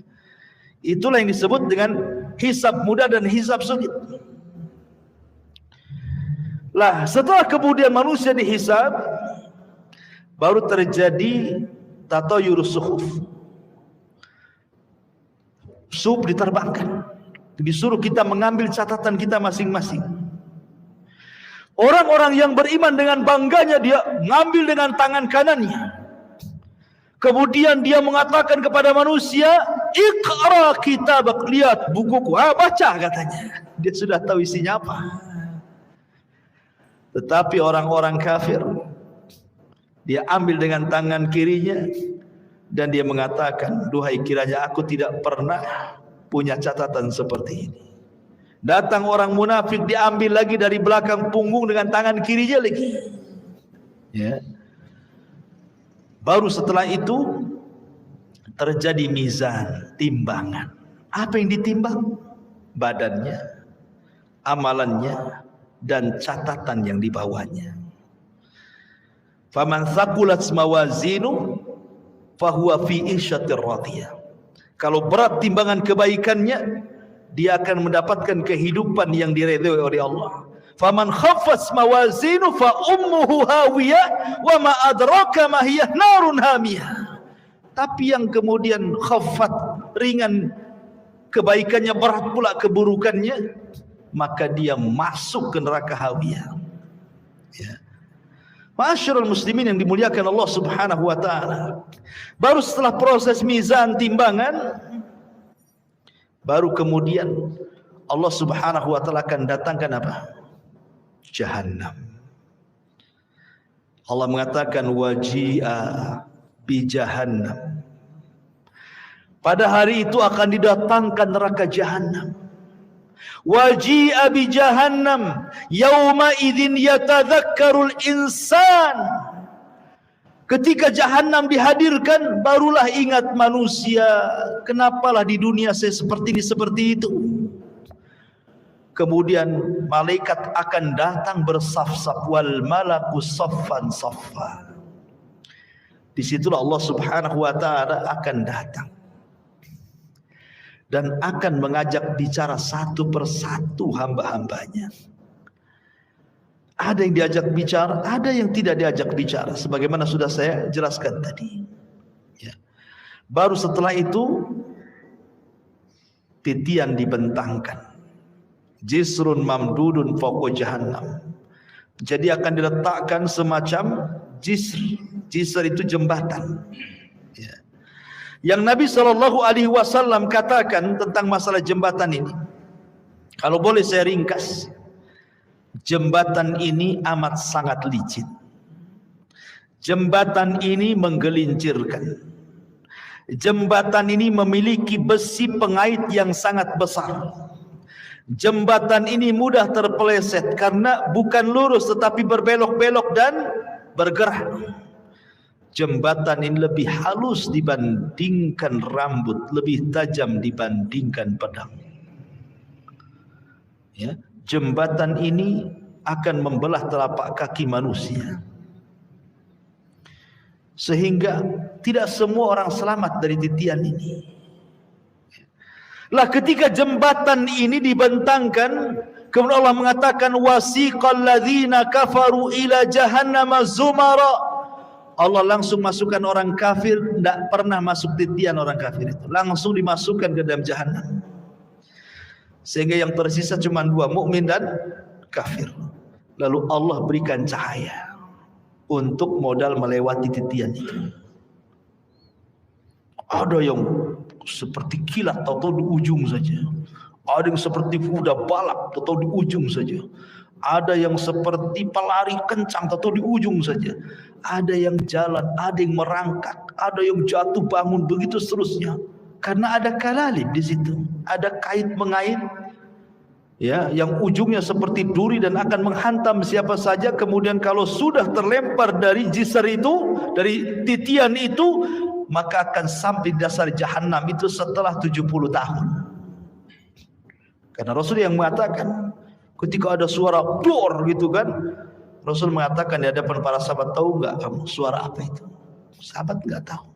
Itulah yang disebut dengan hisab mudah dan hisab sulit. Lah, setelah kemudian manusia dihisab, baru terjadi tatayurus suhuf. Suhuf diterbangkan. Disuruh kita mengambil catatan kita masing-masing. Orang-orang yang beriman dengan bangganya dia ngambil dengan tangan kanannya. Kemudian dia mengatakan kepada manusia, "Iqra kitabak, lihat bukuku." Baca katanya. Dia sudah tahu isinya apa. Tetapi orang-orang kafir, dia ambil dengan tangan kirinya dan dia mengatakan, "Duhai, kiranya aku tidak pernah punya catatan seperti ini." Datang orang munafik, diambil lagi dari belakang punggung dengan tangan kirinya lagi. Ya. Baru setelah itu terjadi mizan, timbangan. Apa yang ditimbang? Badannya, amalannya, dan catatan yang dibawanya. Faman thaqulat mawazinu fahuwa fi isyatir radiyah. Kalau berat timbangan kebaikannya, dia akan mendapatkan kehidupan yang diridhoi oleh Allah. Faman khaffat mawazinu fa ummuhu hawiyah wa ma adraka ma hiya narun hamiyah. Tapi yang kemudian khaffat, ringan kebaikannya, berat pula keburukannya, maka dia masuk ke neraka hawiyah. Ya. Ma'asyiral muslimin yang dimuliakan Allah Subhanahu wa taala. Baru setelah proses mizan timbangan, baru kemudian Allah Subhanahu wa taala akan datangkan apa? Jahannam. Allah mengatakan waji'a bi jahannam. Pada hari itu akan didatangkan neraka jahannam. Waji'a bi jahannam yauma idzin yatadzakkarul insan. Ketika jahannam dihadirkan, barulah ingat manusia, kenapalah di dunia saya seperti ini, seperti itu. Kemudian malaikat akan datang bersaf-saf, wal malaku saffan saffa. Disitulah Allah Subhanahu wa taala akan datang dan akan mengajak bicara satu persatu hamba-hambanya. Ada yang diajak bicara, ada yang tidak diajak bicara, sebagaimana sudah saya jelaskan tadi. Ya. Baru setelah itu titian dibentangkan, jisrun mamdudun fawqa jahannam. Jadi akan diletakkan semacam jisr. Jisr itu jembatan. Ya. Yang Nabi SAW katakan tentang masalah jembatan ini, kalau boleh saya ringkas, jembatan ini amat sangat licin. Jembatan ini menggelincirkan. Jembatan ini memiliki besi pengait yang sangat besar. Jembatan ini mudah terpeleset karena bukan lurus tetapi berbelok-belok dan bergerak. Jembatan ini lebih halus dibandingkan rambut, lebih tajam dibandingkan pedang. Ya, jembatan ini akan membelah telapak kaki manusia, sehingga tidak semua orang selamat dari titian ini. Lah ketika jembatan ini dibentangkan, kemudian Allah mengatakan wasiqal ladzina kafaru ila jahannama zumara. Allah langsung masukkan orang kafir, tidak pernah masuk titian orang kafir itu, langsung dimasukkan ke dalam jahannam. Sehingga yang tersisa cuma dua, mukmin dan kafir. Lalu Allah berikan cahaya untuk modal melewati titian itu. Ada yang seperti kilat, tahu-tahu di ujung saja. Ada yang seperti kuda balap, tahu-tahu di ujung saja. Ada yang seperti pelari kencang atau di ujung saja. Ada yang jalan, ada yang merangkak, ada yang jatuh bangun, begitu seterusnya. Karena ada kalalib di situ, ada kait mengait, ya, yang ujungnya seperti duri dan akan menghantam siapa saja. Kemudian kalau sudah terlempar dari jisr itu, dari titian itu, maka akan sampai di dasar jahanam itu setelah 70 tahun. Karena Rasul yang mengatakan, ketika ada suara dor gitu kan, Rasul mengatakan di hadapan para sahabat, tahu nggak kamu suara apa itu? Sahabat nggak tahu.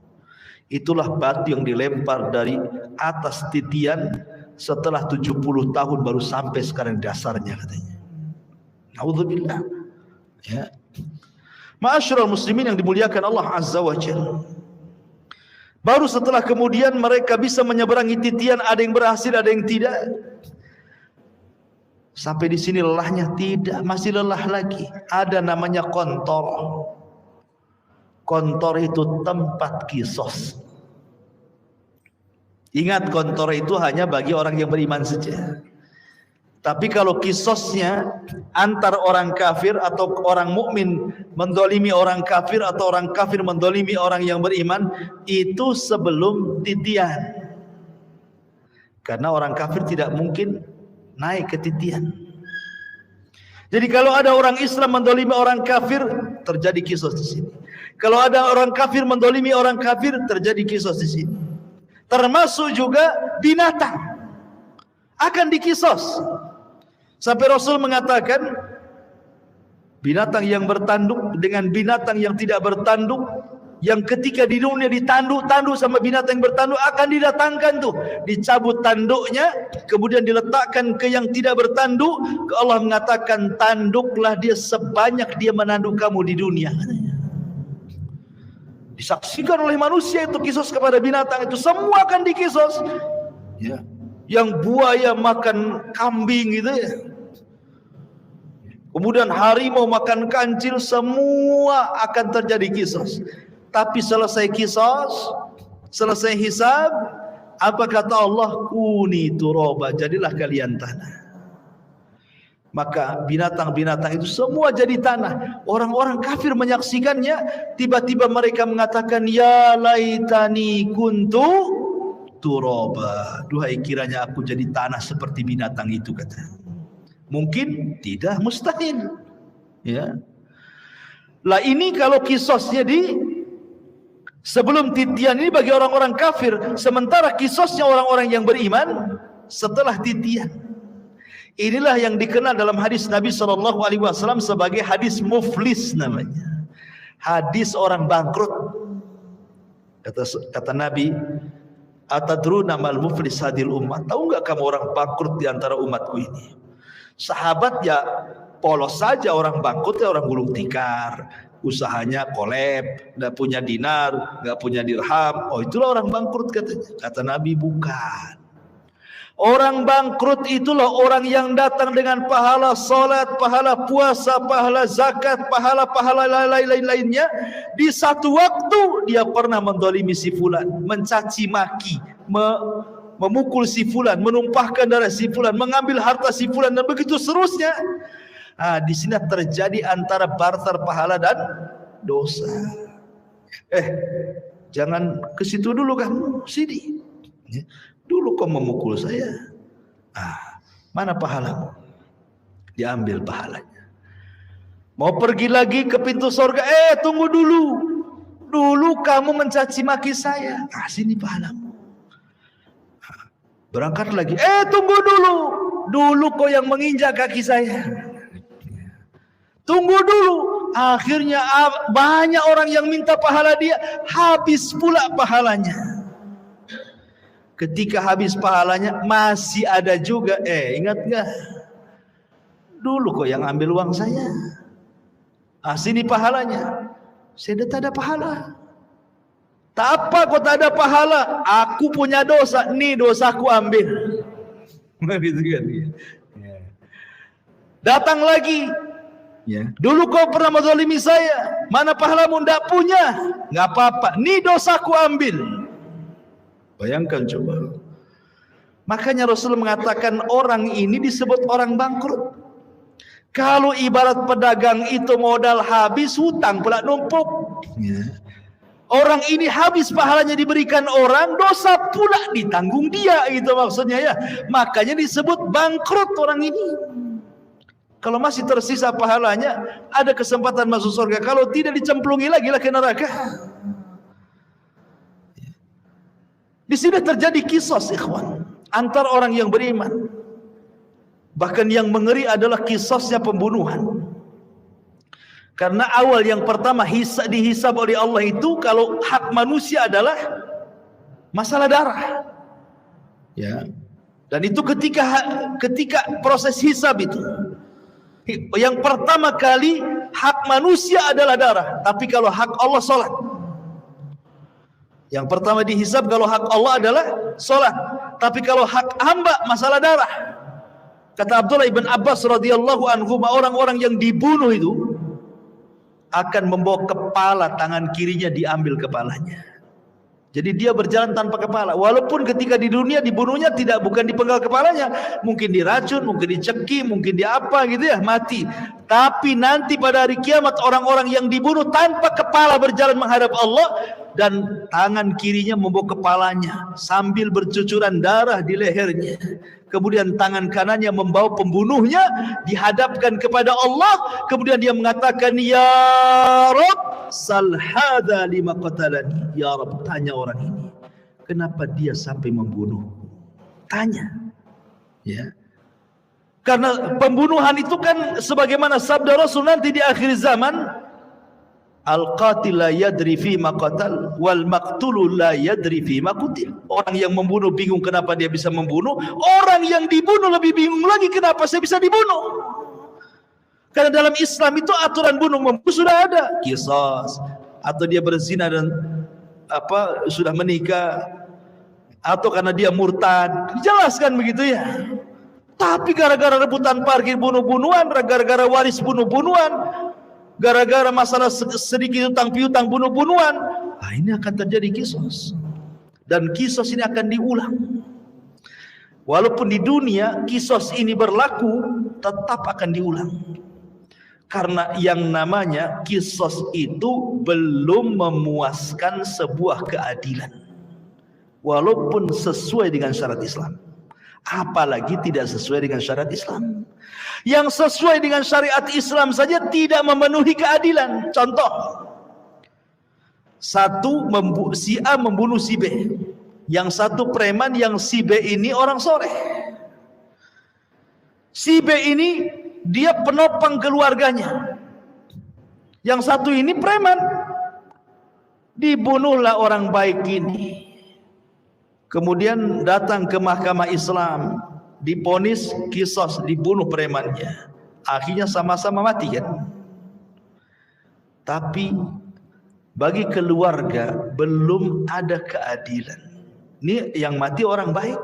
Itulah batu yang dilempar dari atas titian setelah 70 tahun baru sampai sekarang dasarnya katanya. Nauzubillah. Ya. Ma'asyiral muslimin yang dimuliakan Allah Azza wa Jalla. Baru setelah kemudian mereka bisa menyeberangi titian, ada yang berhasil, ada yang tidak. Sampai di sini lelahnya tidak, masih lelah lagi. Ada namanya kontor. Kontor itu tempat kisos. Ingat, kontor itu hanya bagi orang yang beriman saja. Tapi kalau kisosnya antar orang kafir atau orang mukmin mendolimi orang kafir atau orang kafir mendolimi orang yang beriman, itu sebelum titian. Karena orang kafir tidak mungkin naik ke titian. Jadi kalau ada orang Islam mendolimi orang kafir, terjadi kisos di sini. Kalau ada orang kafir mendolimi orang kafir, terjadi kisos di sini. Termasuk juga binatang akan dikisos. Sampai Rasul mengatakan, binatang yang bertanduk dengan binatang yang tidak bertanduk, yang ketika di dunia ditanduk sama binatang yang bertanduk, akan didatangkan tuh, dicabut tanduknya, kemudian diletakkan ke yang tidak bertanduk. Allah mengatakan, tanduklah dia sebanyak dia menanduk kamu di dunia. Disaksikan oleh manusia itu kisos kepada binatang itu, semua akan dikisos. Ya. Yang buaya makan kambing gitu ya. Kemudian harimau makan kancil, semua akan terjadi kisos. Tapi selesai kisos, selesai hisab, apa kata Allah? Kuni turaba, jadilah kalian tanah. Maka binatang-binatang itu semua jadi tanah. Orang-orang kafir menyaksikannya, tiba-tiba mereka mengatakan, ya laitani kuntu turaba. Duhai kiranya aku jadi tanah seperti binatang itu, kata. Mungkin tidak, mustahil. Ya. Lah ini kalau kisosnya di sebelum titian ini bagi orang-orang kafir, sementara kisosnya orang-orang yang beriman setelah titian. Inilah yang dikenal dalam hadis Nabi SAW sebagai hadis muflis namanya. Hadis orang bangkrut. Kata Nabi, atadruna mal muflis hadil ummah. Tahu nggak kamu orang bangkrut di antara umatku ini? Sahabat ya polos saja, orang bangkrut ya orang gulung tikar, usahanya kolab, nggak punya dinar, nggak punya dirham. Oh, itulah orang bangkrut katanya. Kata Nabi, bukan. Orang bangkrut itulah orang yang datang dengan pahala salat, pahala puasa, pahala zakat, pahala-pahala lain-lainnya. Di satu waktu dia pernah mendolimi si fulan, mencaci maki, memukul si fulan, menumpahkan darah si fulan, mengambil harta si fulan, dan begitu seterusnya. Di sini terjadi antara barter pahala dan dosa. Jangan ke situ dulu kamu, sini. Dulu kau memukul saya. Mana pahalamu? Diambil pahalanya. Mau pergi lagi ke pintu surga. Tunggu dulu. Dulu kamu mencaci maki saya. Sini pahalamu. Berangkat lagi. Tunggu dulu. Dulu kau yang menginjak kaki saya. Tunggu dulu. Akhirnya banyak orang yang minta pahala dia. Habis pula pahalanya. Ketika habis pahalanya masih ada juga. Ingat gak? Dulu kok yang ambil uang saya. Sini pahalanya. Saya tak ada pahala. Tak apa kok tak ada pahala. Aku punya dosa. Nih dosaku ambil. Gitu kan. Datang lagi. Dulu kau pernah menzalimi saya. Mana pahalamu? Ndak punya. Nggak apa-apa. Nih dosaku ambil. Bayangkan coba. Makanya Rasul mengatakan orang ini disebut orang bangkrut. Kalau ibarat pedagang itu modal habis, hutang pula numpuk. Ya. Orang ini habis pahalanya diberikan orang, dosa pula ditanggung dia, itu maksudnya ya. Makanya disebut bangkrut orang ini. Kalau masih tersisa pahalanya, ada kesempatan masuk surga. Kalau tidak, dicemplungi lagi ke neraka. Di sini terjadi kisos, ikhwan, antar orang yang beriman. Bahkan yang mengeri adalah kisosnya pembunuhan. Karena awal yang pertama dihisab oleh Allah itu, kalau hak manusia adalah masalah darah. Ya. Dan itu ketika proses hisab itu, yang pertama kali hak manusia adalah darah. Tapi kalau hak Allah, salat. Yang pertama dihisab kalau hak Allah adalah salat. Tapi kalau hak hamba, masalah darah. Kata Abdullah ibn Abbas radhiyallahu anhu, orang-orang yang dibunuh itu akan membawa kepala, tangan kirinya diambil kepalanya. Jadi dia berjalan tanpa kepala. Walaupun ketika di dunia dibunuhnya bukan dipenggal kepalanya, mungkin diracun, mungkin dicekik, mungkin diapa gitu ya, mati. Tapi nanti pada hari kiamat orang-orang yang dibunuh tanpa kepala berjalan menghadap Allah, dan tangan kirinya membawa kepalanya sambil bercucuran darah di lehernya. Kemudian tangan kanannya membawa pembunuhnya, dihadapkan kepada Allah. Kemudian dia mengatakan, ya Rabb, sal hadza lima qatalani. Ya Rabb, tanya orang ini, kenapa dia sampai membunuh? Tanya. Ya. Karena pembunuhan itu kan sebagaimana sabda Rasul nanti di akhir zaman, al-qatil la yadri fi ma qatal wal maqtulu la yadri fi ma qutil. Orang yang membunuh bingung kenapa dia bisa membunuh, orang yang dibunuh lebih bingung lagi kenapa saya bisa dibunuh. Karena dalam Islam itu aturan bunuh membunuh sudah ada, qisas, atau dia berzina dan sudah menikah, atau karena dia murtad, dijelaskan begitu ya. Tapi gara-gara rebutan parkir bunuh-bunuhan, gara-gara waris bunuh-bunuhan, gara-gara masalah sedikit utang piutang bunuh-bunuhan, ini akan terjadi kisos. Dan kisos ini akan diulang. Walaupun di dunia kisos ini berlaku, tetap akan diulang. Karena yang namanya kisos itu belum memuaskan sebuah keadilan. Walaupun sesuai dengan syariat Islam. Apalagi tidak sesuai dengan syariat Islam. Yang sesuai dengan syariat Islam saja tidak memenuhi keadilan. Contoh, si A membunuh si B, yang satu preman, yang si B ini orang soleh. Si B ini dia penopang keluarganya, yang satu ini preman. Dibunuhlah orang baik ini. Kemudian datang ke mahkamah Islam, diponis kisos, dibunuh premannya. Akhirnya sama-sama mati kan. Tapi bagi keluarga belum ada keadilan. Ini yang mati orang baik.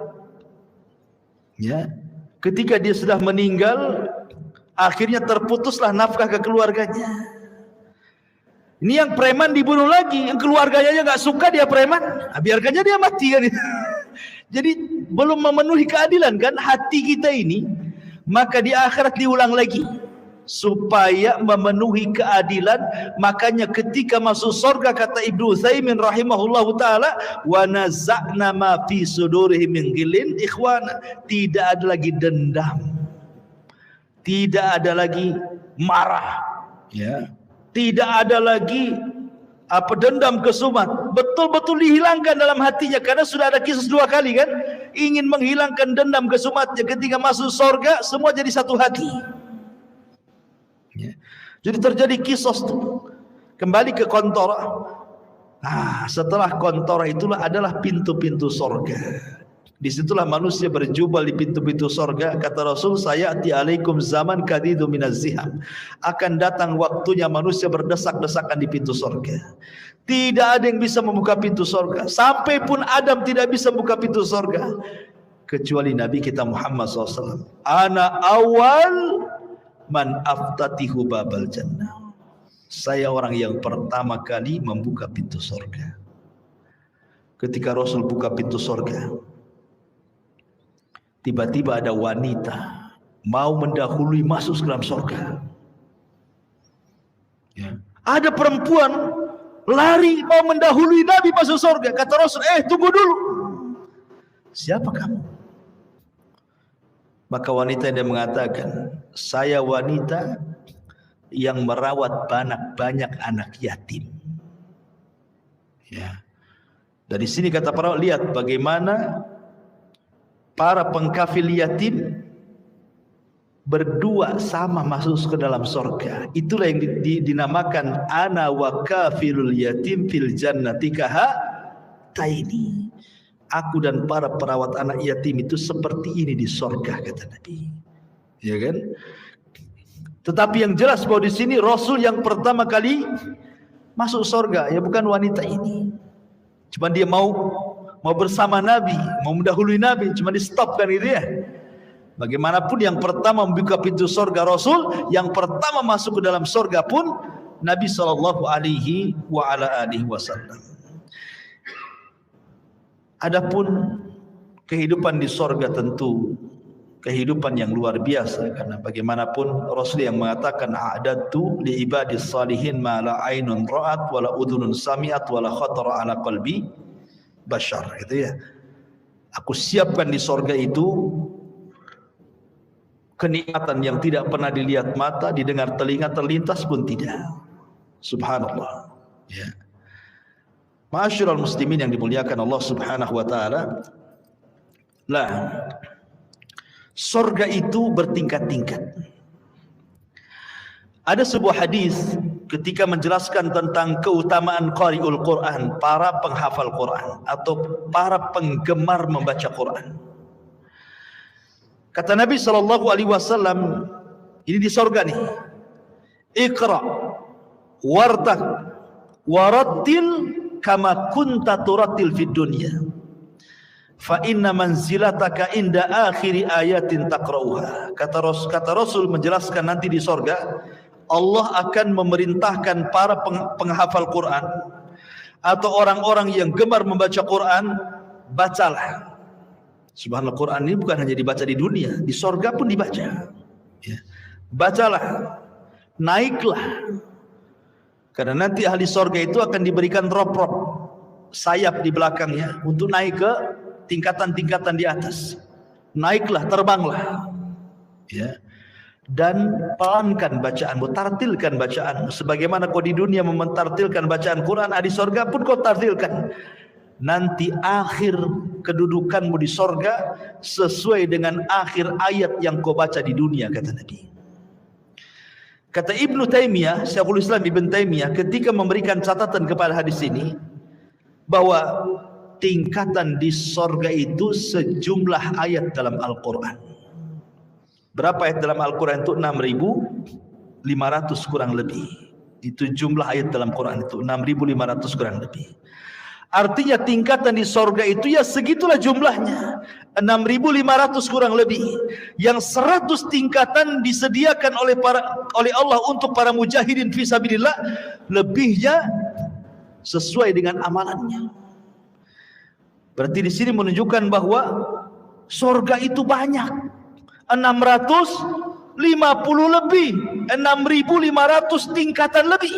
Ya. Ketika dia sudah meninggal, akhirnya terputuslah nafkah ke keluarganya. Ini yang preman dibunuh lagi, yang keluarganya aja nggak suka dia preman, biarkannya dia mati kan. Jadi belum memenuhi keadilan kan hati kita ini. Maka di akhirat diulang lagi supaya memenuhi keadilan. Makanya ketika masuk surga, kata Ibnu Utsaimin rahimahullahu taala, wa naza'na ma fi sudurihim min ghillin ikhwana, tidak ada lagi dendam, tidak ada lagi marah, ya. Tidak ada lagi dendam kesumat. Betul-betul dihilangkan dalam hatinya. Karena sudah ada kisah 2 kali kan, ingin menghilangkan dendam kesumatnya. Ketika masuk surga semua jadi satu hati ya. Jadi terjadi kisah itu. Kembali ke kontora. Setelah kontora itulah adalah pintu-pintu surga. Disitulah manusia berjubel di pintu-pintu sorga. Kata Rasul, sayati alaikum zaman kadidu minaz ziham. Akan datang waktunya manusia berdesak-desakan di pintu sorga. Tidak ada yang bisa membuka pintu sorga. Sampai pun Adam tidak bisa membuka pintu sorga, kecuali Nabi kita Muhammad SAW. Ana awal man aftatihu babal jannah. Saya orang yang pertama kali membuka pintu sorga. Ketika Rasul buka pintu sorga, tiba-tiba ada wanita mau mendahului masuk ke dalam surga. Ya. Ada perempuan lari mau mendahului Nabi masuk surga. Kata Rasul, tunggu dulu. Siapa kamu? Maka wanita yang mengatakan, saya wanita yang merawat banyak anak yatim. Ya. Dari sini kata para ulama, lihat bagaimana para pengkafil yatim berdua sama masuk ke dalam surga. Itulah yang dinamakan ana wa kafilul yatim fil jannati kahataini. Aku dan para perawat anak yatim itu seperti ini di surga, kata Nabi. Ya kan? Tetapi yang jelas bahwa di sini Rasul yang pertama kali masuk surga ya bukan wanita ini. Cuma dia mau bersama Nabi, mau mendahului Nabi, cuma di stop kan gitu ya. Bagaimanapun yang pertama membuka pintu surga Rasul, yang pertama masuk ke dalam surga pun Nabi sallallahu alaihi wasallam. Adapun kehidupan di surga tentu kehidupan yang luar biasa, karena bagaimanapun Rasul yang mengatakan a'dadtu li ibadis salihin ma la ainun ra'at wa la udhunun sami'at wa la khatara ala qalbi bashar, gitu ya. Aku siapkan di surga itu kenikmatan yang tidak pernah dilihat mata, didengar telinga, terlintas pun tidak. Subhanallah. Ya. Ma'asyiral muslimin yang dimuliakan Allah Subhanahu wa taala. Lah, surga itu bertingkat-tingkat. Ada sebuah hadis ketika menjelaskan tentang keutamaan qari'ul Quran, para penghafal Quran atau para penggemar membaca Quran. Kata Nabi sallallahu alaihi wasallam, ini di surga nih. Iqra wartaq warattil kama kunta turattil fid dunya. Fa inna manzilataka inda akhiri ayatin taqra'uha. Kata Rasul menjelaskan nanti di surga Allah akan memerintahkan para penghafal Quran atau orang-orang yang gemar membaca Quran, bacalah. Subhanallah, Quran ini bukan hanya dibaca di dunia, di surga pun dibaca. Ya. Bacalah, naiklah. Karena nanti ahli surga itu akan diberikan rop-rop sayap di belakangnya untuk naik ke tingkatan-tingkatan di atas. Naiklah, terbanglah. Ya. Dan pelankan bacaanmu, tartilkan bacaanmu. Sebagaimana kau di dunia mentartilkan bacaan Quran, di surga pun kau tartilkan. Nanti akhir kedudukanmu di surga sesuai dengan akhir ayat yang kau baca di dunia, kata Nabi. Kata Ibnu Taimiyah, Syekhul Islam Ibn Taimiyah ketika memberikan catatan kepada hadis ini, bahwa tingkatan di surga itu sejumlah ayat dalam Al-Quran. Berapa ayat dalam Al-Quran itu? 6.500 kurang lebih. Itu jumlah ayat dalam Quran itu 6.500 kurang lebih. Artinya tingkatan di surga itu ya segitulah jumlahnya, 6.500 kurang lebih. Yang 100 tingkatan disediakan oleh Allah untuk para mujahidin fisabilillah, lebihnya sesuai dengan amalannya. Berarti di sini menunjukkan bahwa surga itu banyak, 650 lebih, 6.500 tingkatan lebih.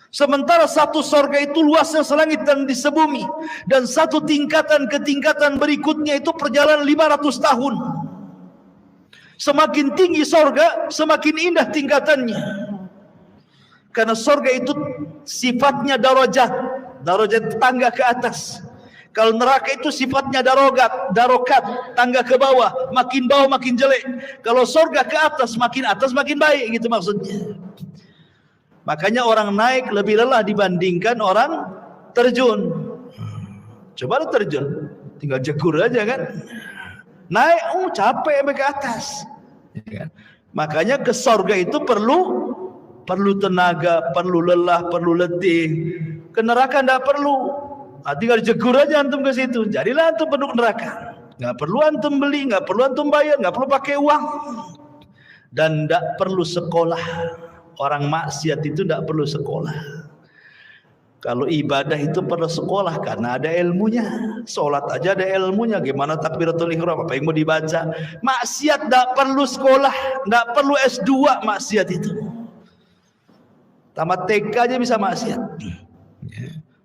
Sementara satu surga itu luasnya selangit dan di sebumi, dan satu tingkatan ke tingkatan berikutnya itu perjalanan 500 tahun. Semakin tinggi surga, semakin indah tingkatannya. Karena surga itu sifatnya darajat tangga ke atas. Kalau neraka itu sifatnya darokat, tangga ke bawah makin jelek. Kalau surga ke atas makin baik, gitu maksudnya. Makanya orang naik lebih lelah dibandingkan orang terjun. Coba lu terjun, tinggal jegur aja kan. Naik, capek sampai ke atas. Makanya ke surga itu perlu tenaga, perlu lelah, perlu letih. Ke neraka enggak perlu. Tinggal jegur aja antum ke situ. Jadilah antum penduduk neraka. Enggak perlu antum beli, enggak perlu antum bayar, enggak perlu pakai uang. Dan enggak perlu sekolah. Orang maksiat itu tidak perlu sekolah. Kalau ibadah itu perlu sekolah karena ada ilmunya. Salat aja ada ilmunya. Gimana takbiratul ihram? Apa yang mau dibaca? Maksiat tidak perlu sekolah, tidak perlu S2 maksiat itu. Tamat TK aja bisa maksiat.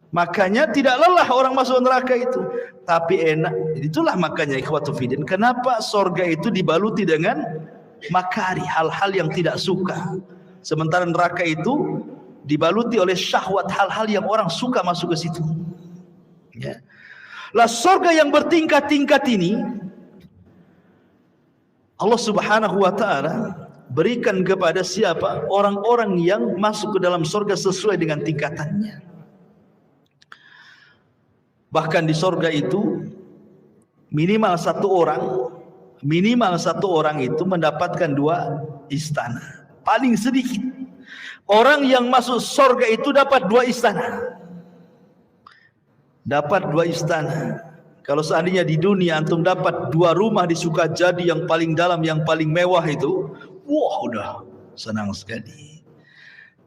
Makanya tidak lelah orang masuk neraka itu. Tapi enak. Itulah makanya ikhwatu fiddin. Kenapa sorga itu dibaluti dengan makari, hal-hal yang tidak suka. Sementara neraka itu dibaluti oleh syahwat, hal-hal yang orang suka masuk ke situ. Ya. Lah surga yang bertingkat-tingkat ini Allah Subhanahu wa taala berikan kepada siapa? Orang-orang yang masuk ke dalam surga sesuai dengan tingkatannya. Bahkan di surga itu minimal satu orang itu mendapatkan 2 istana. Paling sedikit orang yang masuk surga itu dapat 2 istana. Dapat 2 istana. Kalau seandainya di dunia antum dapat 2 rumah di Sukajadi yang paling dalam, yang paling mewah itu, wah udah senang sekali.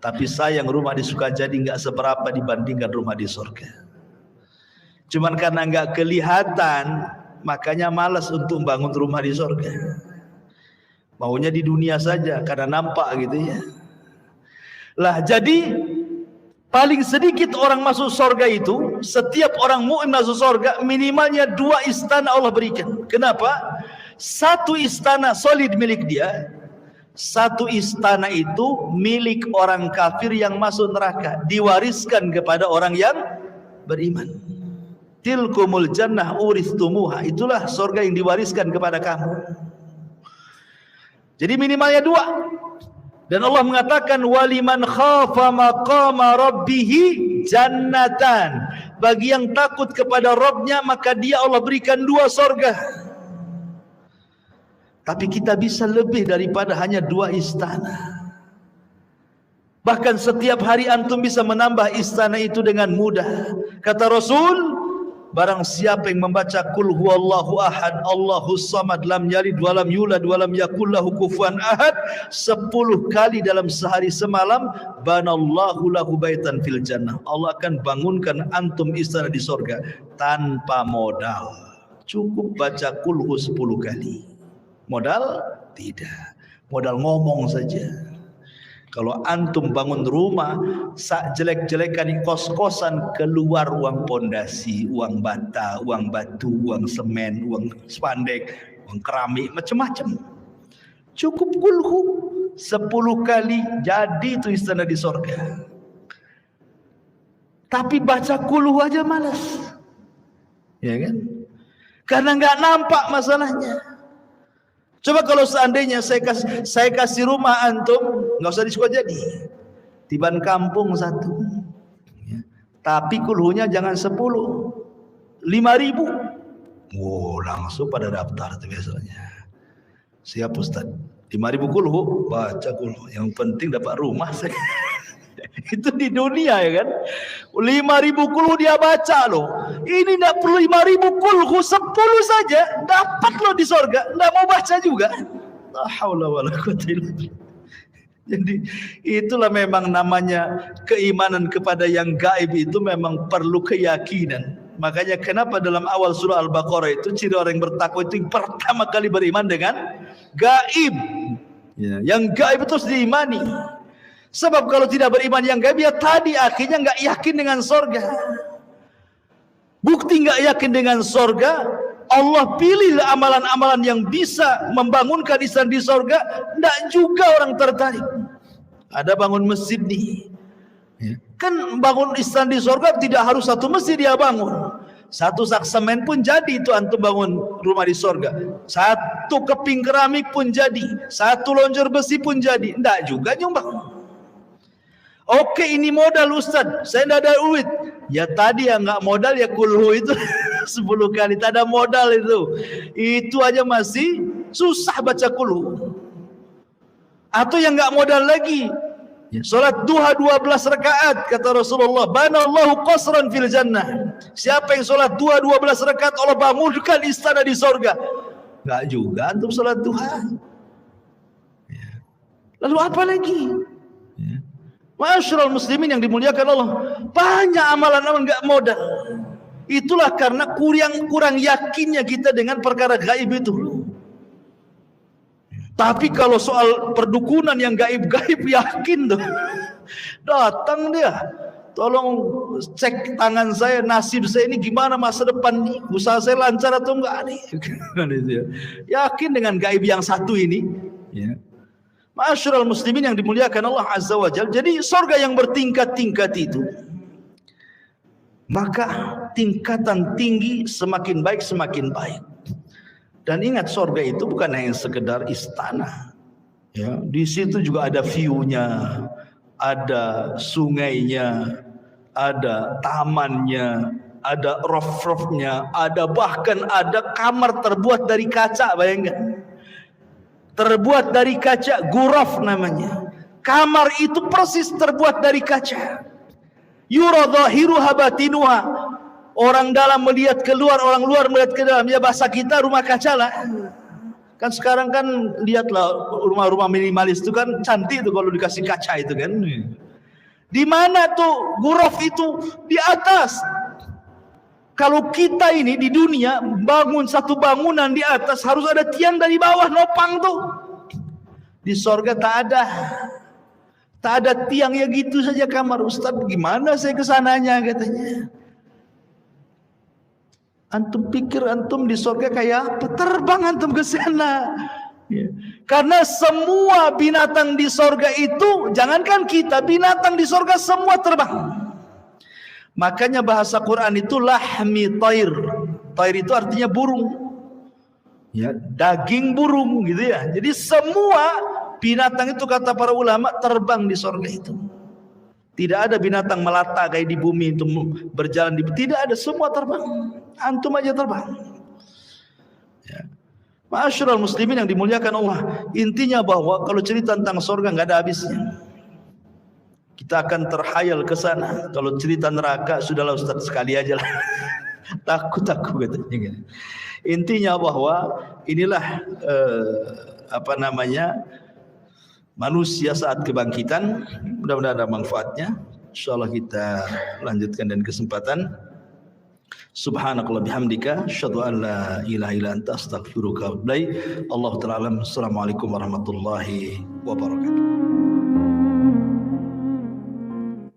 Tapi sayang rumah di Sukajadi nggak seberapa dibandingkan rumah di surga. Cuman karena nggak kelihatan, makanya malas untuk bangun rumah di surga. Maunya di dunia saja karena nampak gitu ya. Lah jadi paling sedikit orang masuk surga itu, setiap orang mukmin masuk surga minimalnya 2 istana Allah berikan. Kenapa? 1 istana solid milik dia, 1 istana itu milik orang kafir yang masuk neraka, diwariskan kepada orang yang beriman. Tilkumul jannah uristumuha, itulah surga yang diwariskan kepada kamu. Jadi minimalnya 2. Dan Allah mengatakan waliman khafa maqama rabbih jannatan. Bagi yang takut kepada Rabbnya maka dia Allah berikan 2 surga. Tapi kita bisa lebih daripada hanya 2 istana. Bahkan setiap hari antum bisa menambah istana itu dengan mudah. Kata Rasul, barang siapa yang membaca Qul huwallahu ahad, Allahus samad, lam yalid walam yulad walam yakul lahu kufuwan ahad 10 kali dalam sehari semalam, banallahu lahu baitan fil jannah. Allah akan bangunkan antum istana di surga tanpa modal. Cukup baca Qul hu 10 kali. Modal? Tidak. Modal ngomong saja. Kalau antum bangun rumah, sak jelek-jelekan kos-kosan, keluar uang pondasi, uang bata, uang batu, uang semen, uang spandek, uang keramik, macam-macam. Cukup kulhu 10 kali jadi itu istana di surga. Tapi baca kulhu aja malas, ya kan? Karena nggak nampak masalahnya. Coba kalau seandainya saya kasih rumah antum, nggak usah di Sukajadi, tiban kampung 1, ya. Tapi kulhunya jangan 10, 5.000. Wow, langsung pada daftar itu biasanya. Siap Ustaz, 5.000 kulhu, baca kulhu. Yang penting dapat rumah saya. Itu di dunia ya kan. 5.000 kulhu dia baca loh. Ini tidak perlu 5.000 kulhu, 10 saja dapat loh di surga. Tidak mau baca juga. La haula wala quwwata illa billah. Jadi itulah memang namanya keimanan kepada yang gaib itu memang perlu keyakinan. Makanya kenapa dalam awal surah Al-Baqarah itu ciri orang yang bertakwa itu yang pertama kali beriman dengan gaib. Ya, yang gaib itu harus diimani. Sebab kalau tidak beriman yang gaib, ya tadi akhirnya nggak yakin dengan sorga. Bukti nggak yakin dengan sorga, Allah pilih amalan-amalan yang bisa membangunkan istana di sorga, nggak juga orang tertarik. Ada bangun masjid nih, kan bangun istana di sorga tidak harus 1 masjid dia bangun. 1 sak semen pun jadi itu antum bangun rumah di sorga. 1 keping keramik pun jadi, 1 lonjor besi pun jadi, nggak juga nyumbang. Oke, ini modal Ustaz, saya tidak ada duit. Ya tadi yang nggak modal ya kulhu itu 10 kali, tak ada modal itu aja masih susah baca kulhu. Atau yang nggak modal lagi, salat duha 12 rakaat kata Rasulullah, banallahu qasran fil jannah. Siapa yang salat duha 12 rakaat Allah bangunkan istana di surga. Nggak juga antum salat duha. Lalu apa lagi? Ma'asyiral muslimin yang dimuliakan Allah, banyak amalan-amalan enggak modal. Itulah karena kurang yakinnya kita dengan perkara gaib itu. Tapi kalau soal perdukunan yang gaib-gaib yakin tuh. Datang dia, tolong cek tangan saya, nasib saya ini gimana masa depan nih, usaha saya lancar atau enggak nih. Yakin dengan gaib yang satu ini. Ya. Ma'asyiral muslimin yang dimuliakan Allah Azza wa Jalla. Jadi surga yang bertingkat-tingkat itu, maka tingkatan tinggi semakin baik semakin baik. Dan ingat, surga itu bukan hanya sekedar istana. Ya, di situ juga ada view-nya, ada sungainya, ada tamannya, ada roof-roofnya, ada bahkan ada kamar terbuat dari kaca, bayangkan. Terbuat dari kaca, ghuraf namanya. Kamar itu persis terbuat dari kaca. Yura dhahiruha batinuha. Orang dalam melihat keluar, orang luar melihat ke dalam. Ya bahasa kita rumah kaca lah. Kan sekarang kan lihatlah rumah-rumah minimalis itu kan cantik tuh kalau dikasih kaca itu kan. Di mana tuh ghuraf itu? Di atas. Kalau kita ini di dunia bangun satu bangunan di atas, harus ada tiang dari bawah nopang tuh. Di sorga tak ada. Tak ada tiang, ya gitu saja kamar. Ustaz, gimana saya kesananya katanya. Antum pikir antum di sorga kayak apa? Terbang antum ke sana. Ya. Karena semua binatang di sorga itu, jangankan kita, binatang di sorga semua terbang. Makanya bahasa Quran itu lahmi tair. Tair itu artinya burung. Ya, daging burung gitu ya. Jadi semua binatang itu kata para ulama terbang di sorga itu. Tidak ada binatang melata kayak di bumi itu berjalan di, tidak ada, semua terbang. Antum aja terbang. Ya. Ma'asyiral muslimin yang dimuliakan Allah, intinya bahwa kalau cerita tentang surga nggak ada habisnya. Kita akan terhayal ke sana. Kalau cerita neraka sudahlah Ustaz, sekali aja lah. Takut katanya. Intinya bahwa inilah manusia saat kebangkitan. Mudah-mudahan ada manfaatnya. Insyaallah kita lanjutkan dan kesempatan. Subhanakallah bihamdika asyhadu an la ilaha illa anta astaghfiruka wa atubu ilaik. Allahu ta'ala alam. Assalamualaikum warahmatullahi wabarakatuh.